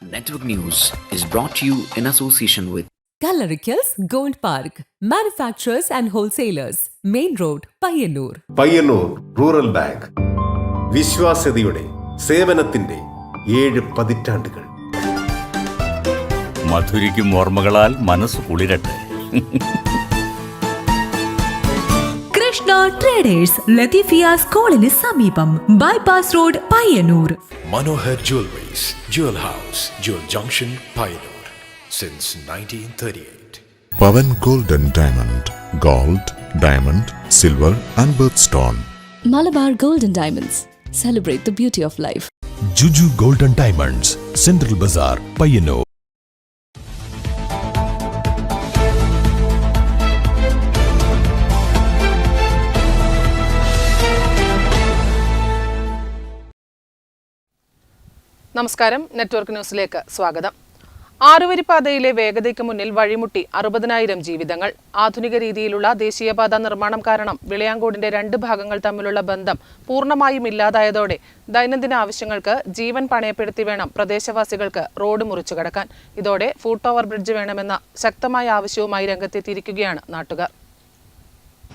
Network News is brought to you in association with Gallericals Gold Park, manufacturers and wholesalers, Main Road, Payyannur. Payyannur rural bank വിശ്വാസ്യതയുടെ സേവനത്തിന്റെ 7 പതിറ്റാണ്ടുകൾ. മധുരിക്കും ഓർമ്മകളാൽ മനസ്സ് കുളിരട്ടെ. Krishna traders Latheefiya സ്കൂളിന് സമീപം, bypass road, Payyanur. Manohar Jewelries, Jewel House, Jewel Junction, Payyanur. Since 1938. Pavan Gold and Diamond. Gold, diamond, silver and birthstone. Malabar Gold and Diamonds. Celebrate the beauty of life. Juju Gold and Diamonds, Central Bazaar, Payyanur. നമസ്കാരം. Network ന്യൂസിലേക്ക് സ്വാഗതം. ആറുവരിപ്പാതയിലെ വേഗതയ്ക്ക് മുന്നിൽ വഴിമുട്ടി 60,000 ജീവിതങ്ങൾ. ആധുനിക രീതിയിലുള്ള ദേശീയപാത നിർമ്മാണം കാരണം വിളയാങ്കോടിന്റെ 2 ഭാഗങ്ങൾ തമ്മിലുള്ള ബന്ധം പൂർണ്ണമായും ഇല്ലാതായതോടെ ദൈനംദിന ആവശ്യങ്ങൾക്ക് ജീവൻ പണയപ്പെടുത്തി വേണം പ്രദേശവാസികൾക്ക് റോഡ് മുറിച്ചു കടക്കാൻ. ഇതോടെ ഫുട് ഓവർ ബ്രിഡ്ജ് വേണമെന്ന ശക്തമായ ആവശ്യവുമായി രംഗത്തെത്തിയിരിക്കുകയാണ് നാട്ടുകാർ.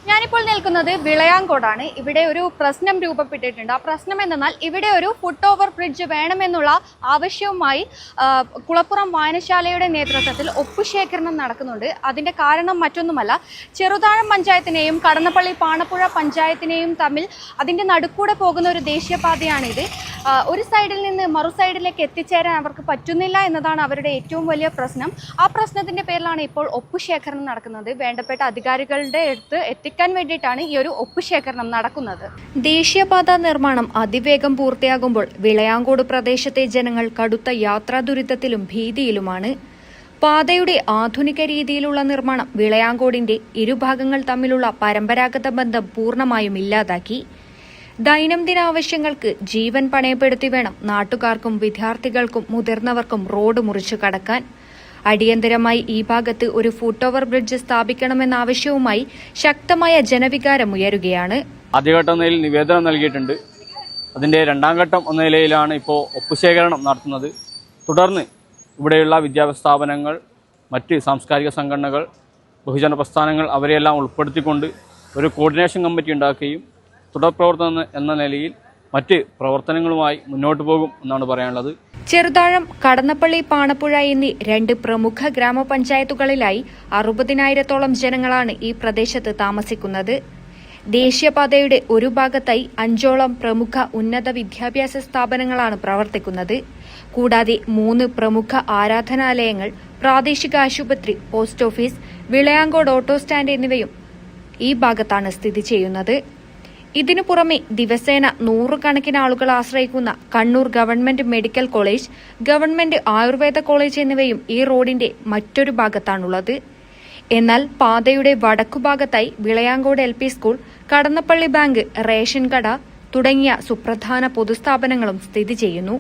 ഞാനിപ്പോൾ നിൽക്കുന്നത് വിളയാങ്കോടാണ്. ഇവിടെ ഒരു പ്രശ്നം രൂപപ്പെട്ടിട്ടുണ്ട്. ആ പ്രശ്നം എന്തെന്നാൽ ഇവിടെ ഒരു ഫുട് ഓവർ ബ്രിഡ്ജ് വേണമെന്നുള്ള ആവശ്യവുമായി കുളപ്പുറം വായനശാലയുടെ നേതൃത്വത്തിൽ ഒപ്പുശേഖരണം നടക്കുന്നുണ്ട്. അതിൻ്റെ കാരണം മറ്റൊന്നുമല്ല, ചെറുതാഴം പഞ്ചായത്തിനെയും കടന്നപ്പള്ളി പാണപ്പുഴ പഞ്ചായത്തിനെയും തമ്മിൽ അതിൻ്റെ നടുക്കൂടെ പോകുന്ന ഒരു ദേശീയപാതയാണിത്. ഒരു സൈഡിൽ നിന്ന് മറു സൈഡിലേക്ക് എത്തിച്ചേരാൻ അവർക്ക് പറ്റുന്നില്ല എന്നതാണ് അവരുടെ ഏറ്റവും വലിയ പ്രശ്നം. ആ പ്രശ്നത്തിൻ്റെ പേരിലാണ് ഇപ്പോൾ ഒപ്പുശേഖരണം നടക്കുന്നത്. വേണ്ടപ്പെട്ട അധികാരികളുടെ അടുത്ത് എത്തിക്കാൻ വേണ്ടിയിട്ടാണ് ഈ ഒരു ഒപ്പുശേഖരണം നടക്കുന്നത്. ദേശീയപാത നിർമ്മാണം അതിവേഗം പൂർത്തിയാകുമ്പോൾ വിളയാങ്കോട് പ്രദേശത്തെ ജനങ്ങൾ കടുത്ത യാത്രാ ദുരിതത്തിലും ഭീതിയിലുമാണ്. പാതയുടെ ആധുനിക രീതിയിലുള്ള നിർമ്മാണം വിളയാങ്കോടിന്റെ ഇരുഭാഗങ്ങൾ തമ്മിലുള്ള പരമ്പരാഗത ബന്ധം പൂർണ്ണമായും ഇല്ലാതാക്കി. ദൈനംദിന ആവശ്യങ്ങൾക്ക് ജീവൻ പണയപ്പെടുത്തി വേണം നാട്ടുകാർക്കും വിദ്യാർത്ഥികൾക്കും മുതിർന്നവർക്കും റോഡ് മുറിച്ചു കടക്കാൻ. അടിയന്തരമായി ഈ ഭാഗത്ത് ഒരു ഫുട് ഓവർ ബ്രിഡ്ജ് സ്ഥാപിക്കണമെന്ന ആവശ്യവുമായി ശക്തമായ ജനവികാരം ഉയരുകയാണ്. ആദ്യഘട്ട നിലയിൽ നിവേദനം നൽകിയിട്ടുണ്ട്. അതിൻ്റെ 2ാം ഘട്ടം എന്ന നിലയിലാണ് ഇപ്പോൾ ഒപ്പുശേഖരണം നടത്തുന്നത്. തുടർന്ന് ഇവിടെയുള്ള വിദ്യാഭ്യാസ സ്ഥാപനങ്ങൾ, മറ്റ് സാംസ്കാരിക സംഘടനകൾ, ബഹുജന പ്രസ്ഥാനങ്ങൾ അവരെയെല്ലാം ഉൾപ്പെടുത്തിക്കൊണ്ട് ഒരു കോർഡിനേഷൻ കമ്മിറ്റി ഉണ്ടാക്കുകയും തുടർ പ്രവർത്തനം എന്ന നിലയിൽ മറ്റ് പ്രവർത്തനങ്ങളുമായി മുന്നോട്ട് പോകും എന്നാണ് പറയാനുള്ളത്. ചെറുതാഴം, കടന്നപ്പള്ളി, പാണപ്പുഴ എന്നീ 2 പ്രമുഖ ഗ്രാമപഞ്ചായത്തുകളിലായി 60,000-ഓളം ജനങ്ങളാണ് ഈ പ്രദേശത്ത് താമസിക്കുന്നത്. ദേശീയപാതയുടെ ഒരു ഭാഗത്തായി 5ഓളം പ്രമുഖ ഉന്നത വിദ്യാഭ്യാസ സ്ഥാപനങ്ങളാണ് പ്രവർത്തിക്കുന്നത്. കൂടാതെ 3 പ്രമുഖ ആരാധനാലയങ്ങൾ, പ്രാദേശിക ആശുപത്രി, post office, Vilayancode auto stand എന്നിവയും ഈ ഭാഗത്താണ് സ്ഥിതി ചെയ്യുന്നത്. ഇതിനു പുറമെ ദിവസേന 100 കണക്കിന് ആളുകൾ ആശ്രയിക്കുന്ന Kannur government medical college, government Ayurveda college എന്നിവയും ഈ റോഡിന്റെ മറ്റൊരു ഭാഗത്താണുള്ളത്. എന്നാൽ പാതയുടെ വടക്കുഭാഗത്തായി Vilayancode LP school, Kadannappally bank, ration കട തുടങ്ങിയ സുപ്രധാന പൊതുസ്ഥാപനങ്ങളും സ്ഥിതി ചെയ്യുന്നു.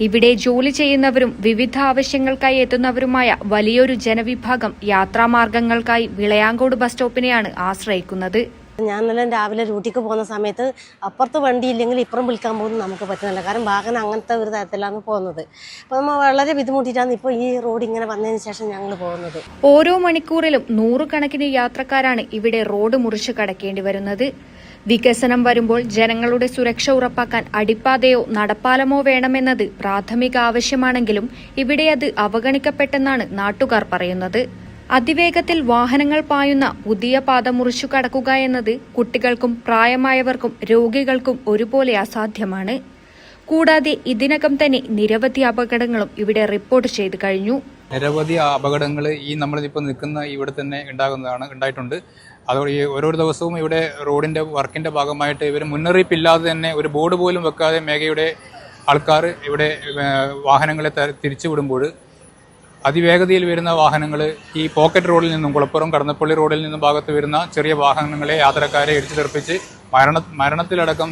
ഇവിടെ ജോലി ചെയ്യുന്നവരും വിവിധ ആവശ്യങ്ങൾക്കായി എത്തുന്നവരുമായ വലിയൊരു ജനവിഭാഗം യാത്രാമാർഗങ്ങൾക്കായി വിളയാങ്കോട് ബസ് സ്റ്റോപ്പിനെയാണ് ആശ്രയിക്കുന്നത്. ഞാൻ രാവിലെ ഡ്യൂട്ടിക്ക് പോകുന്ന സമയത്ത് അപ്പുറത്ത് വണ്ടി ഇല്ലെങ്കിൽ ഇപ്പുറം വിളിക്കാൻ പോകുന്നത് നമുക്ക് പറ്റുന്നില്ല. കാരണം വാഹനം അങ്ങനത്തെ ഒരു തരത്തിലാണ് പോകുന്നത്. അപ്പോൾ നമ്മൾ വളരെ ബുദ്ധിമുട്ടിയിട്ടാണ് ഇപ്പോൾ ഈ റോഡ് ഇങ്ങനെ വന്നതിന് ശേഷം ഞങ്ങൾ പോകുന്നത്. ഓരോ മണിക്കൂറിലും 100 കണക്കിന് യാത്രക്കാരാണ് ഇവിടെ റോഡ് മുറിച്ചു കടക്കേണ്ടി വരുന്നത്. വികസനം വരുമ്പോൾ ജനങ്ങളുടെ സുരക്ഷ ഉറപ്പാക്കാൻ അടിപ്പാതയോ നടപ്പാലമോ വേണമെന്നത് പ്രാഥമിക ആവശ്യമാണെങ്കിലും ഇവിടെ അത് അവഗണിക്കപ്പെട്ടെന്നാണ് നാട്ടുകാർ പറയുന്നത്. അതിവേഗത്തിൽ വാഹനങ്ങൾ പായുന്ന പുതിയ പാത മുറിച്ചു കടക്കുക എന്നത് കുട്ടികൾക്കും പ്രായമായവർക്കും രോഗികൾക്കും ഒരുപോലെ അസാധ്യമാണ്. കൂടാതെ ഇതിനകം തന്നെ നിരവധി അപകടങ്ങളും ഇവിടെ റിപ്പോർട്ട് ചെയ്തു കഴിഞ്ഞു. നിരവധി അപകടങ്ങൾ ഈ നമ്മളിപ്പോൾ നിൽക്കുന്ന ഇവിടെ തന്നെ ഉണ്ടായിട്ടുണ്ട്. അതോടെ ഓരോ ദിവസവും ഇവിടെ റോഡിന്റെ വർക്കിന്റെ ഭാഗമായിട്ട് ഇവർ മുന്നറിയിപ്പില്ലാതെ തന്നെ ഒരു ബോർഡ് പോലും വെക്കാതെ മേഘയുടെ ആൾക്കാർ ഇവിടെ വാഹനങ്ങളെ തിരിച്ചുവിടുമ്പോൾ അതിവേഗതയിൽ വരുന്ന വാഹനങ്ങൾ ഈ പോക്കറ്റ് റോഡിൽ നിന്നും കുളപ്പുറം കടന്നപ്പള്ളി റോഡിൽ നിന്നും ഭാഗത്ത് വരുന്ന ചെറിയ വാഹനങ്ങളെ യാത്രക്കാരെ ഇടിച്ചു തെറിപ്പിച്ച് മരണത്തിലടക്കം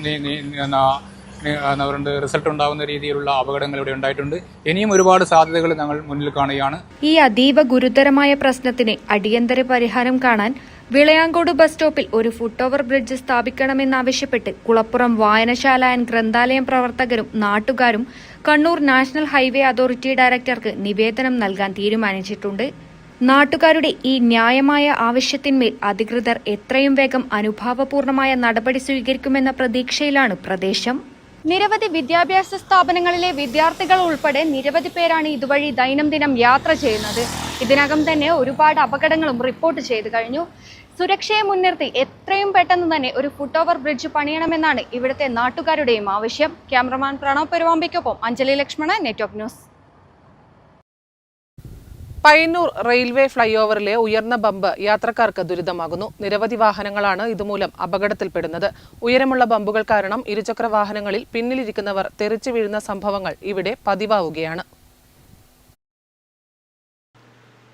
റിസൾട്ട് ഉണ്ടാകുന്ന രീതിയിലുള്ള അപകടങ്ങൾ ഇവിടെ ഉണ്ടായിട്ടുണ്ട്. ഇനിയും ഒരുപാട് സാധ്യതകൾ ഞങ്ങൾ മുന്നിൽ കാണുകയാണ്. ഈ അതീവ ഗുരുതരമായ പ്രശ്നത്തിന് അടിയന്തര പരിഹാരം കാണാൻ വിളയാങ്കോട് ബസ് സ്റ്റോപ്പിൽ ഒരു ഫുട് ഓവർ ബ്രിഡ്ജ് സ്ഥാപിക്കണമെന്നാവശ്യപ്പെട്ട് കുളപ്പുറം വായനശാല ആൻഡ് ഗ്രന്ഥാലയം പ്രവർത്തകരും നാട്ടുകാരും കണ്ണൂർ നാഷണൽ ഹൈവേ അതോറിറ്റി ഡയറക്ടർക്ക് നിവേദനം നൽകാൻ തീരുമാനിച്ചിട്ടുണ്ട്. നാട്ടുകാരുടെ ഈ ന്യായമായ ആവശ്യത്തിന്മേൽ അധികൃതർ എത്രയും വേഗം അനുഭാവപൂർണമായ നടപടി സ്വീകരിക്കുമെന്ന പ്രതീക്ഷയിലാണ് പ്രദേശം. നിരവധി വിദ്യാഭ്യാസ സ്ഥാപനങ്ങളിലെ വിദ്യാർത്ഥികൾ ഉൾപ്പെടെ നിരവധി പേരാണ് ഇതുവഴി ദൈനംദിനം യാത്ര ചെയ്യുന്നത്. ഇതിനകം തന്നെ ഒരുപാട് അപകടങ്ങളും റിപ്പോർട്ട് ചെയ്തു കഴിഞ്ഞു. സുരക്ഷയെ മുൻനിർത്തി എത്രയും പെട്ടെന്ന് തന്നെ ഒരു ഫുട് ഓവർ ബ്രിഡ്ജ് പണിയണമെന്നാണ് ഇവിടുത്തെ നാട്ടുകാരുടെയും ആവശ്യം. ക്യാമറമാൻ പ്രണവ് പെരുവാമ്പിക്കൊപ്പം Anjali Lakshmana, network news. Payyannur railway ഫ്ലൈ ഓവറിലെ ഉയർന്ന ബമ്പ് യാത്രക്കാർക്ക് ദുരിതമാകുന്നു. നിരവധി വാഹനങ്ങളാണ് ഇതുമൂലം അപകടത്തിൽപ്പെടുന്നത്. ഉയരമുള്ള ബമ്പുകൾ കാരണം ഇരുചക്ര വാഹനങ്ങളിൽ പിന്നിലിരിക്കുന്നവർ തെറിച്ചു വീഴുന്ന സംഭവങ്ങൾ ഇവിടെ പതിവാവുകയാണ്.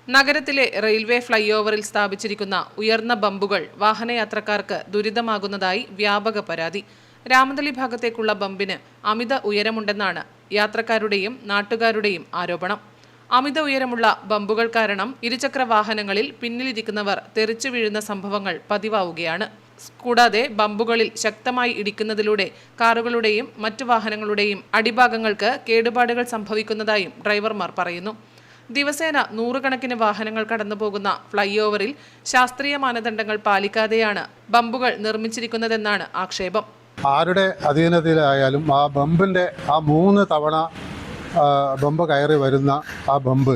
നഗരത്തിലെ റെയിൽവേ ഫ്ലൈ ഓവറിൽ സ്ഥാപിച്ചിരിക്കുന്ന ഉയർന്ന ബമ്പുകൾ വാഹനയാത്രക്കാർക്ക് ദുരിതമാകുന്നതായി വ്യാപക പരാതി. രാമന്തളി ഭാഗത്തേക്കുള്ള ബമ്പിന് അമിത ഉയരമുണ്ടെന്നാണ് യാത്രക്കാരുടെയും നാട്ടുകാരുടെയും ആരോപണം. അമിത ഉയരമുള്ള ബമ്പുകൾ കാരണം ഇരുചക്ര വാഹനങ്ങളിൽ പിന്നിലിരിക്കുന്നവർ തെറിച്ചു വീഴുന്ന സംഭവങ്ങൾ പതിവാവുകയാണ്. കൂടാതെ ബമ്പുകളിൽ ശക്തമായി ഇടിക്കുന്നതിലൂടെ കാറുകളുടെയും മറ്റു വാഹനങ്ങളുടെയും അടിഭാഗങ്ങൾക്ക് കേടുപാടുകൾ സംഭവിക്കുന്നതായും ഡ്രൈവർമാർ പറയുന്നു. ദിവസേന നൂറുകണക്കിന് വാഹനങ്ങൾ കടന്നുപോകുന്ന ഫ്ലൈ ഓവറിൽ ശാസ്ത്രീയ മാനദണ്ഡങ്ങൾ പാലിക്കാതെയാണ് ബമ്പുകൾ നിർമ്മിച്ചിരിക്കുന്നതെന്നാണ് ആക്ഷേപം. ആരുടെ അധീനതയിലായാലും ആ ബമ്പിൻ്റെ ആ 3 തവണ ബമ്പ് കയറി വരുന്ന ആ ബമ്പ്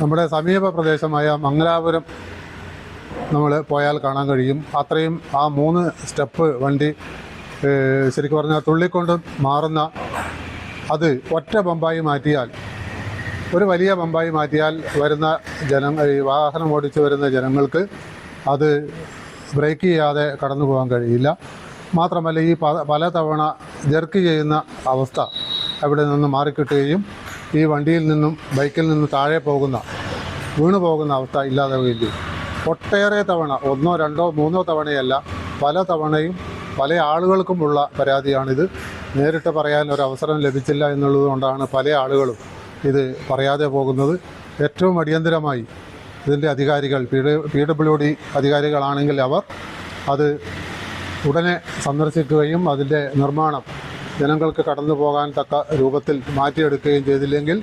നമ്മുടെ സമീപ പ്രദേശമായ മംഗലാപുരം നമ്മൾ പോയാൽ കാണാൻ കഴിയും. അത്രയും ആ 3 സ്റ്റെപ്പ് വണ്ടി ശരിക്കും പറഞ്ഞാൽ തുള്ളിക്കൊണ്ട് മാറുന്ന അത് ഒറ്റ ബമ്പായി മാറ്റിയാൽ, ഒരു വലിയ ബമ്പായി മാറ്റിയാൽ വരുന്ന വാഹനം ഓടിച്ച് വരുന്ന ജനങ്ങൾക്ക് അത് ബ്രേക്ക് ചെയ്യാതെ കടന്നു പോകാൻ കഴിയില്ല. മാത്രമല്ല ഈ പലതവണ ജെർക്ക് ചെയ്യുന്ന അവസ്ഥ അവിടെ നിന്ന് മാറിക്കിട്ടുകയും ഈ വണ്ടിയിൽ നിന്നും ബൈക്കിൽ നിന്നും താഴെ വീണു പോകുന്ന അവസ്ഥ ഇല്ലാതാവുകയും ചെയ്യും. ഒട്ടേറെ തവണ 1, 2, 3 തവണയല്ല, പല തവണയും പല ആളുകൾക്കുമുള്ള പരാതിയാണിത്. നേരിട്ട് പറയാൻ ഒരു അവസരം ലഭിച്ചില്ല എന്നുള്ളത് കൊണ്ടാണ് പല ആളുകളും ഇത് പറയാതെ പോകുന്നത്. ഏറ്റവും അടിയന്തരമായി ഇതിൻ്റെ അധികാരികൾ PWD അധികാരികളാണെങ്കിൽ അവർ അത് ഉടനെ സന്ദർശിക്കുകയും അതിൻ്റെ നിർമ്മാണം ജനങ്ങൾക്ക് കടന്നു പോകാൻ തക്ക രൂപത്തിൽ മാറ്റിയെടുക്കുകയും ചെയ്തില്ലെങ്കിൽ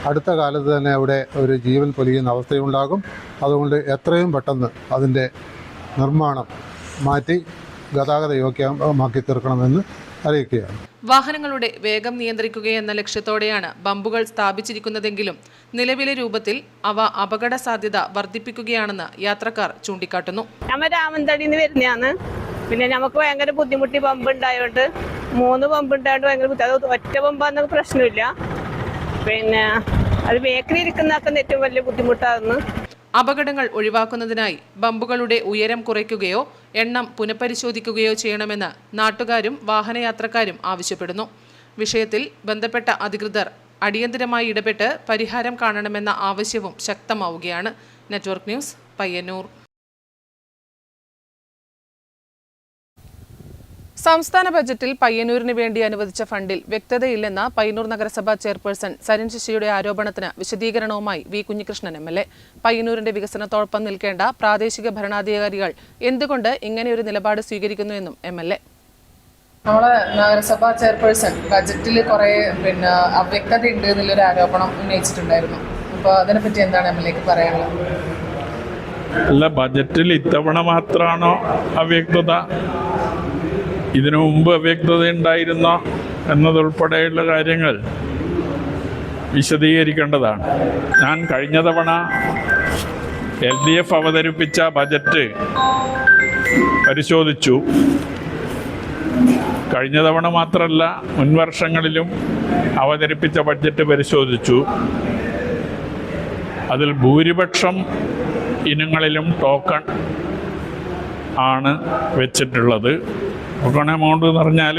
അടുത്ത കാലത്ത് തന്നെ അവിടെ ഒരു ജീവൻ പൊലിയുന്ന അവസ്ഥയുണ്ടാകും. അതുകൊണ്ട് എത്രയും പെട്ടെന്ന് അതിൻ്റെ നിർമ്മാണം മാറ്റി ഗതാഗത യോഗ്യമാക്കി തീർക്കണമെന്ന് അറിയിക്കുകയാണ്. വാഹനങ്ങളുടെ വേഗം നിയന്ത്രിക്കുകയെന്ന ലക്ഷ്യത്തോടെയാണ് ബമ്പുകൾ സ്ഥാപിച്ചിരിക്കുന്നതെങ്കിലും നിലവിലെ രൂപത്തിൽ അവ അപകട സാധ്യത വർദ്ധിപ്പിക്കുകയാണെന്ന് യാത്രക്കാർ ചൂണ്ടിക്കാട്ടുന്നു. രാമന്തളിന്ന് വരുന്നതാണ്. പിന്നെ നമുക്ക് ഭയങ്കര ബുദ്ധിമുട്ടി ബമ്പ് ഉണ്ടായതുകൊണ്ട് 3 ബമ്പ് ഉണ്ടായത് ഭയങ്കര ബുദ്ധിമുട്ട്. അത് ഒറ്റ ബമ്പാന്ന് പ്രശ്നമില്ല. പിന്നെ അത് ബേക്കറി ഇരിക്കുന്നതൊക്കെ ഏറ്റവും വലിയ ബുദ്ധിമുട്ടാകുന്നു. അപകടങ്ങൾ ഒഴിവാക്കുന്നതിനായി ബമ്പുകളുടെ ഉയരം കുറയ്ക്കുകയോ എണ്ണം പുനഃപരിശോധിക്കുകയോ ചെയ്യണമെന്ന് നാട്ടുകാരും വാഹനയാത്രക്കാരും ആവശ്യപ്പെടുന്നു. വിഷയത്തിൽ ബന്ധപ്പെട്ട അധികൃതർ അടിയന്തരമായി ഇടപെട്ട് പരിഹാരം കാണണമെന്ന ആവശ്യവും ശക്തമാവുകയാണ്. Network news, Payyanur. സംസ്ഥാന ബജറ്റിൽ പയ്യന്നൂരിന് വേണ്ടി അനുവദിച്ച ഫണ്ടിൽ വ്യക്തതയില്ലെന്ന പയ്യന്നൂർ നഗരസഭാ ചെയർപേഴ്സൺ സരിൻ ശശിയുടെ ആരോപണത്തിന് വിശദീകരണവുമായി വി കുഞ്ഞികൃഷ്ണൻ MLA. പയ്യന്നൂരിന്റെ വികസനത്തോടൊപ്പം നിൽക്കേണ്ട പ്രാദേശിക ഭരണാധികാരികൾ എന്തുകൊണ്ട് ഇങ്ങനെയൊരു നിലപാട് സ്വീകരിക്കുന്നുവെന്നും MLA. നമ്മളെ നഗരസഭാ ചെയർപേഴ്സൺ ബജറ്റിൽ കുറേ അവ്യക്തത ഉണ്ട് എന്നുള്ളൊരു ആരോപണം ഉന്നയിച്ചിട്ടുണ്ടായിരുന്നു. അപ്പോൾ അതിനെപ്പറ്റി എന്താണ് MLAക്ക് പറയാനുള്ളത്? അല്ല, ബജറ്റിൽ ഇത്തവണ മാത്രമാണോ അവ്യക്തത? ഇതിനു മുമ്പ് അവ്യക്തത ഉണ്ടായിരുന്നോ എന്നതുൾപ്പെടെയുള്ള കാര്യങ്ങൾ വിശദീകരിക്കേണ്ടതാണ്. ഞാൻ കഴിഞ്ഞ തവണ LDF അവതരിപ്പിച്ച ബജറ്റ് പരിശോധിച്ചു. കഴിഞ്ഞ തവണ മാത്രമല്ല, മുൻവർഷങ്ങളിലും അവതരിപ്പിച്ച ബഡ്ജറ്റ് പരിശോധിച്ചു. അതിൽ ഭൂരിപക്ഷം ഇനങ്ങളിലും ടോക്കൺ ആണ് വെച്ചിട്ടുള്ളത്. ടോക്കൺ എമൗണ്ട് എന്ന് പറഞ്ഞാൽ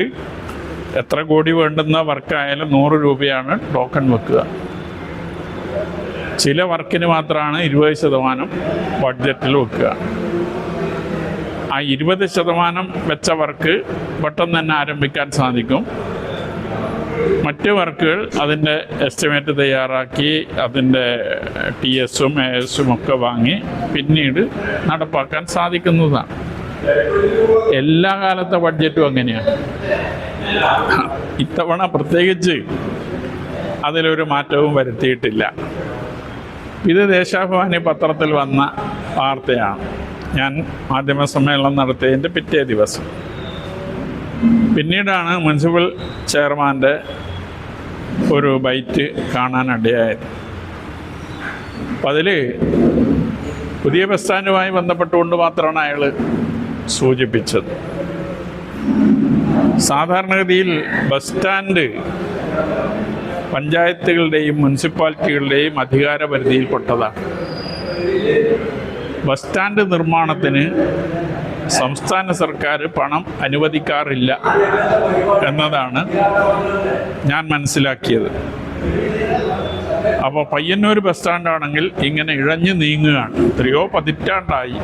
എത്ര കോടി വേണ്ടുന്ന വർക്കായാലും 100 രൂപയാണ് ടോക്കൺ വെക്കുക. ചില വർക്കിന് മാത്രമാണ് 20% ബഡ്ജറ്റിൽ വെക്കുക. ആ 20% വെച്ച വർക്ക് പെട്ടെന്ന് തന്നെ ആരംഭിക്കാൻ സാധിക്കും. മറ്റ് വർക്കുകൾ അതിൻ്റെ എസ്റ്റിമേറ്റ് തയ്യാറാക്കി അതിൻ്റെ TSഉം ASഉം ഒക്കെ വാങ്ങി പിന്നീട് നടപ്പാക്കാൻ സാധിക്കുന്നതാണ്. എല്ലാ കാലത്തെ ബഡ്ജറ്റും അങ്ങനെയാണ്. ഇത്തവണ പ്രത്യേകിച്ച് അതിലൊരു മാറ്റവും വരുത്തിയിട്ടില്ല. ഇത് ദേശാഭിമാനി പത്രത്തിൽ വന്ന വാർത്തയാണ്. ഞാൻ മാധ്യമസമ്മേളനം നടത്തിയതിൻ്റെ പിറ്റേ ദിവസം. പിന്നീടാണ് മുനിസിപ്പൽ ചെയർമാൻ്റെ ഒരു ബൈറ്റ് കാണാനിടയായത്. അപ്പം അതിൽ പുതിയ ബസ് സ്റ്റാൻഡുമായി ബന്ധപ്പെട്ടുകൊണ്ട് മാത്രമാണ് അയാൾ സൂചിപ്പിച്ചത്. സാധാരണഗതിയിൽ ബസ് സ്റ്റാൻഡ് പഞ്ചായത്തുകളുടെയും മുനിസിപ്പാലിറ്റികളുടെയും അധികാര പരിധിയിൽപ്പെട്ടതാണ്. ബസ് സ്റ്റാൻഡ് നിർമ്മാണത്തിന് സംസ്ഥാന സർക്കാർ പണം അനുവദിക്കാറില്ല എന്നതാണ് ഞാൻ മനസ്സിലാക്കിയത്. അപ്പോൾ പയ്യന്നൂർ ബസ് സ്റ്റാൻഡാണെങ്കിൽ ഇങ്ങനെ ഇഴഞ്ഞു നീങ്ങുകയാണ്. എത്രയോ പതിറ്റാണ്ടായി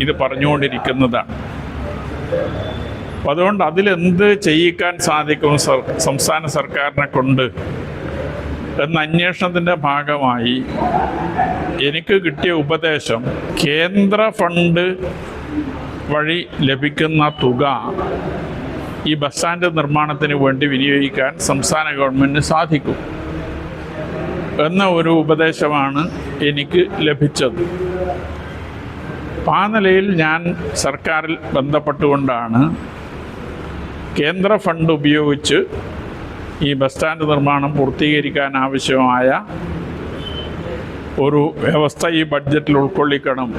ഇത് പറഞ്ഞുകൊണ്ടിരിക്കുന്നതാണ്. അപ്പം അതുകൊണ്ട് അതിലെന്ത് ചെയ്യിക്കാൻ സാധിക്കും സംസ്ഥാന സർക്കാരിനെ കൊണ്ട് എന്ന അന്വേഷണത്തിൻ്റെ ഭാഗമായി എനിക്ക് കിട്ടിയ ഉപദേശം, കേന്ദ്ര ഫണ്ട് വഴി ലഭിക്കുന്ന തുക ഈ ബസ് സ്റ്റാൻഡ് നിർമ്മാണത്തിന് വേണ്ടി വിനിയോഗിക്കാൻ സംസ്ഥാന ഗവൺമെൻറ്റിന് സാധിക്കും എന്ന ഒരു ഉപദേശമാണ് എനിക്ക് ലഭിച്ചത്. ആ നിലയിൽ ഞാൻ സർക്കാരിൽ ബന്ധപ്പെട്ടുകൊണ്ടാണ് കേന്ദ്ര ഫണ്ട് ഉപയോഗിച്ച് ഈ ബസ് സ്റ്റാൻഡ് നിർമ്മാണം പൂർത്തീകരിക്കാൻ ആവശ്യമായ ഒരു വ്യവസ്ഥ ഈ ബഡ്ജറ്റിൽ ഉൾക്കൊള്ളിക്കണം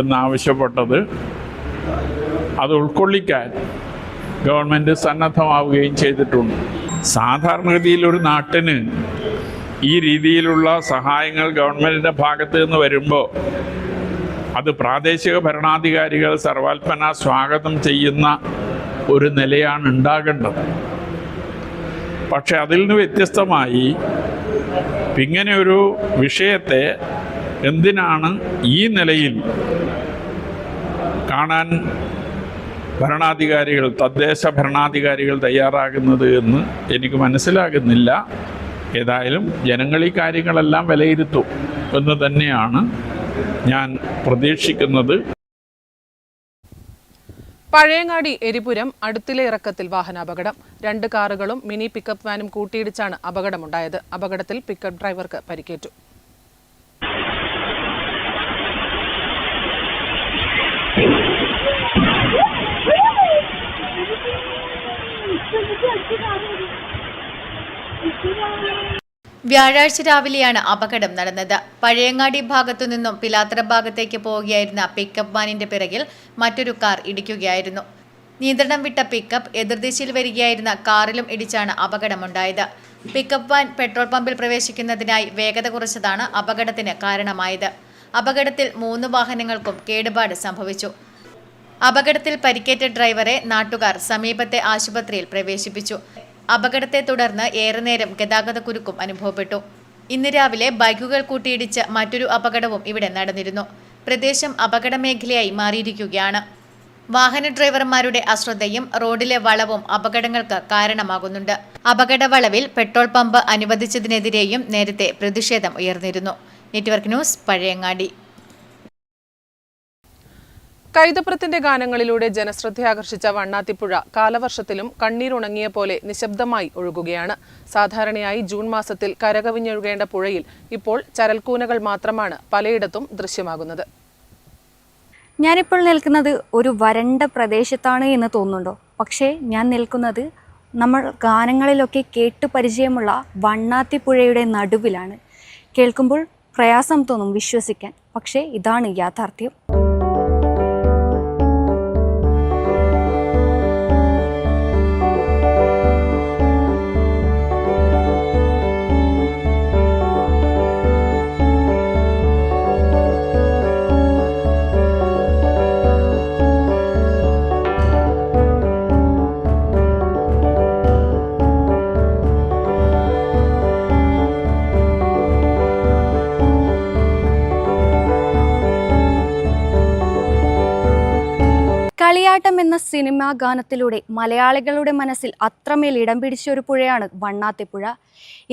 എന്നാവശ്യപ്പെട്ടത്. അത് ഉൾക്കൊള്ളിക്കാൻ ഗവൺമെൻറ് സന്നദ്ധമാവുകയും ചെയ്തിട്ടുണ്ട്. സാധാരണഗതിയിൽ ഒരു നാട്ടിന് ഈ രീതിയിലുള്ള സഹായങ്ങൾ ഗവൺമെൻറ്റിൻ്റെ ഭാഗത്ത് നിന്ന് വരുമ്പോൾ അത് പ്രാദേശിക ഭരണാധികാരികൾ സർവാത്മന സ്വാഗതം ചെയ്യുന്ന ഒരു നിലയാണ് ഉണ്ടാകേണ്ടത്. പക്ഷെ അതിൽ നിന്ന് വ്യത്യസ്തമായി ഇങ്ങനെ ഒരു വിഷയത്തെ എന്തിനാണ് ഈ നിലയിൽ കാണാൻ ഭരണാധികാരികൾ, തദ്ദേശ ഭരണാധികാരികൾ തയ്യാറാകുന്നത് എന്ന് എനിക്ക് മനസ്സിലാകുന്നില്ല. ഏതായാലും ജനങ്ങൾ ഈ കാര്യങ്ങളെല്ലാം വിലയിരുത്തും എന്ന് തന്നെയാണ് ഞാൻ പ്രതീക്ഷിക്കുന്നത്. പഴയങ്ങാടി എരിപുരം അടുത്തിലെ ഇറക്കത്തിൽ വാഹനാപകടം. 2 കാറുകളും മിനി പിക്കപ്പ് വാനും കൂട്ടിയിടിച്ചാണ് അപകടമുണ്ടായത്. അപകടത്തിൽ പിക്കപ്പ് ഡ്രൈവർക്ക് പരിക്കേറ്റു. വ്യാഴാഴ്ച രാവിലെയാണ് അപകടം നടന്നത്. പഴയങ്ങാടി ഭാഗത്തു നിന്നും പിലാത്തറ ഭാഗത്തേക്ക് പോവുകയായിരുന്ന പിക്കപ്പ് വാനിന്റെ പിറകിൽ മറ്റൊരു കാർ ഇടിക്കുകയായിരുന്നു. നിയന്ത്രണം വിട്ട പിക്കപ്പ് എതിർദിശയിൽ വരികയായിരുന്ന കാറിലും ഇടിച്ചാണ് അപകടമുണ്ടായത്. പിക്കപ്പ് വാൻ പെട്രോൾ പമ്പിൽ പ്രവേശിക്കുന്നതിനായി വേഗത കുറച്ചതാണ് അപകടത്തിന് കാരണമായത്. അപകടത്തിൽ 3 വാഹനങ്ങൾക്കും കേടുപാട് സംഭവിച്ചു. അപകടത്തിൽ പരിക്കേറ്റ ഡ്രൈവറെ നാട്ടുകാർ സമീപത്തെ ആശുപത്രിയിൽ പ്രവേശിപ്പിച്ചു. അപകടത്തെ തുടർന്ന് ഏറെ നേരം ഗതാഗതക്കുരുക്കും അനുഭവപ്പെട്ടു. ഇന്ന് രാവിലെ ബൈക്കുകൾ കൂട്ടിയിടിച്ച് മറ്റൊരു അപകടവും ഇവിടെ നടന്നിരുന്നു. പ്രദേശം അപകട മേഖലയായി മാറിയിരിക്കുകയാണ്. വാഹന ഡ്രൈവർമാരുടെ അശ്രദ്ധയും റോഡിലെ വളവും അപകടങ്ങൾക്ക് കാരണമാകുന്നുണ്ട്. അപകട വളവിൽ പെട്രോൾ പമ്പ് അനുവദിച്ചതിനെതിരെയും നേരത്തെ പ്രതിഷേധം ഉയർന്നിരുന്നു. Network news, Pazhayangadi. കൈതപ്രത്തിന്റെ ഗാനങ്ങളിലൂടെ ജനശ്രദ്ധയാകർഷിച്ച വണ്ണാത്തിപ്പുഴ കാലവർഷത്തിലും കണ്ണീരുണങ്ങിയ പോലെ നിശബ്ദമായി ഒഴുകുകയാണ്. സാധാരണയായി ജൂൺ മാസത്തിൽ കരകവിഞ്ഞൊഴുകേണ്ട പുഴയിൽ ഇപ്പോൾ ചരൽക്കൂനകൾ മാത്രമാണ് പലയിടത്തും ദൃശ്യമാകുന്നത്. ഞാനിപ്പോൾ നിൽക്കുന്നത് ഒരു വരണ്ട പ്രദേശത്താണ് എന്ന് തോന്നുന്നുണ്ടോ? പക്ഷേ ഞാൻ നിൽക്കുന്നത് നമ്മൾ ഗാനങ്ങളിലൊക്കെ കേട്ടു പരിചയമുള്ള വണ്ണാത്തിപ്പുഴയുടെ നടുവിലാണ്. കേൾക്കുമ്പോൾ പ്രയാസം തോന്നും വിശ്വസിക്കാൻ, പക്ഷേ ഇതാണ് യാഥാർത്ഥ്യം. കളിയാട്ടം എന്ന സിനിമാ ഗാനത്തിലൂടെ മലയാളികളുടെ മനസ്സിൽ അത്രമേൽ ഇടം പിടിച്ച ഒരു പുഴയാണ് വണ്ണാത്തിപ്പുഴ.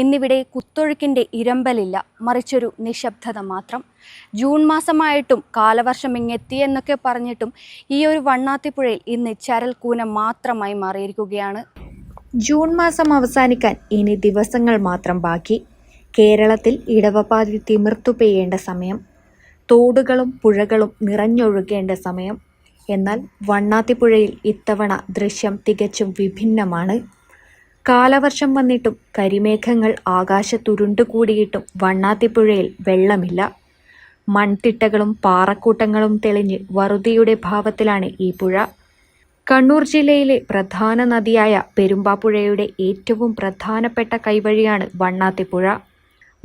ഇന്നിവിടെ കുത്തൊഴുക്കിൻ്റെ ഇരമ്പലില്ല, മറിച്ചൊരു നിശബ്ദത മാത്രം. ജൂൺ മാസമായിട്ടും കാലവർഷം ഇങ്ങെത്തിയെന്നൊക്കെ പറഞ്ഞിട്ടും ഈ ഒരു വണ്ണാത്തിപ്പുഴയിൽ ഇന്ന് ചരൽക്കൂന മാത്രമായി മാറിയിരിക്കുകയാണ്. ജൂൺ മാസം അവസാനിക്കാൻ ഇനി ദിവസങ്ങൾ മാത്രം ബാക്കി. കേരളത്തിൽ ഇടവപ്പാതി തിമിർത്തു പെയ്യേണ്ട സമയം, തോടുകളും പുഴകളും നിറഞ്ഞൊഴുകേണ്ട സമയം. എന്നാൽ വണ്ണാത്തിപ്പുഴയിൽ ഇത്തവണ ദൃശ്യം തികച്ചും വിഭിന്നമാണ്. കാലവർഷം വന്നിട്ടും കരിമേഘങ്ങൾ ആകാശത്തുരുണ്ടുകൂടിയിട്ടും വണ്ണാത്തിപ്പുഴയിൽ വെള്ളമില്ല. മൺതിട്ടകളും പാറക്കൂട്ടങ്ങളും തെളിഞ്ഞ് വറുതിയുടെ ഭാവത്തിലാണ് ഈ പുഴ. കണ്ണൂർ ജില്ലയിലെ പ്രധാന നദിയായ പെരുമ്പാപ്പുഴയുടെ ഏറ്റവും പ്രധാനപ്പെട്ട കൈവഴിയാണ് വണ്ണാത്തിപ്പുഴ.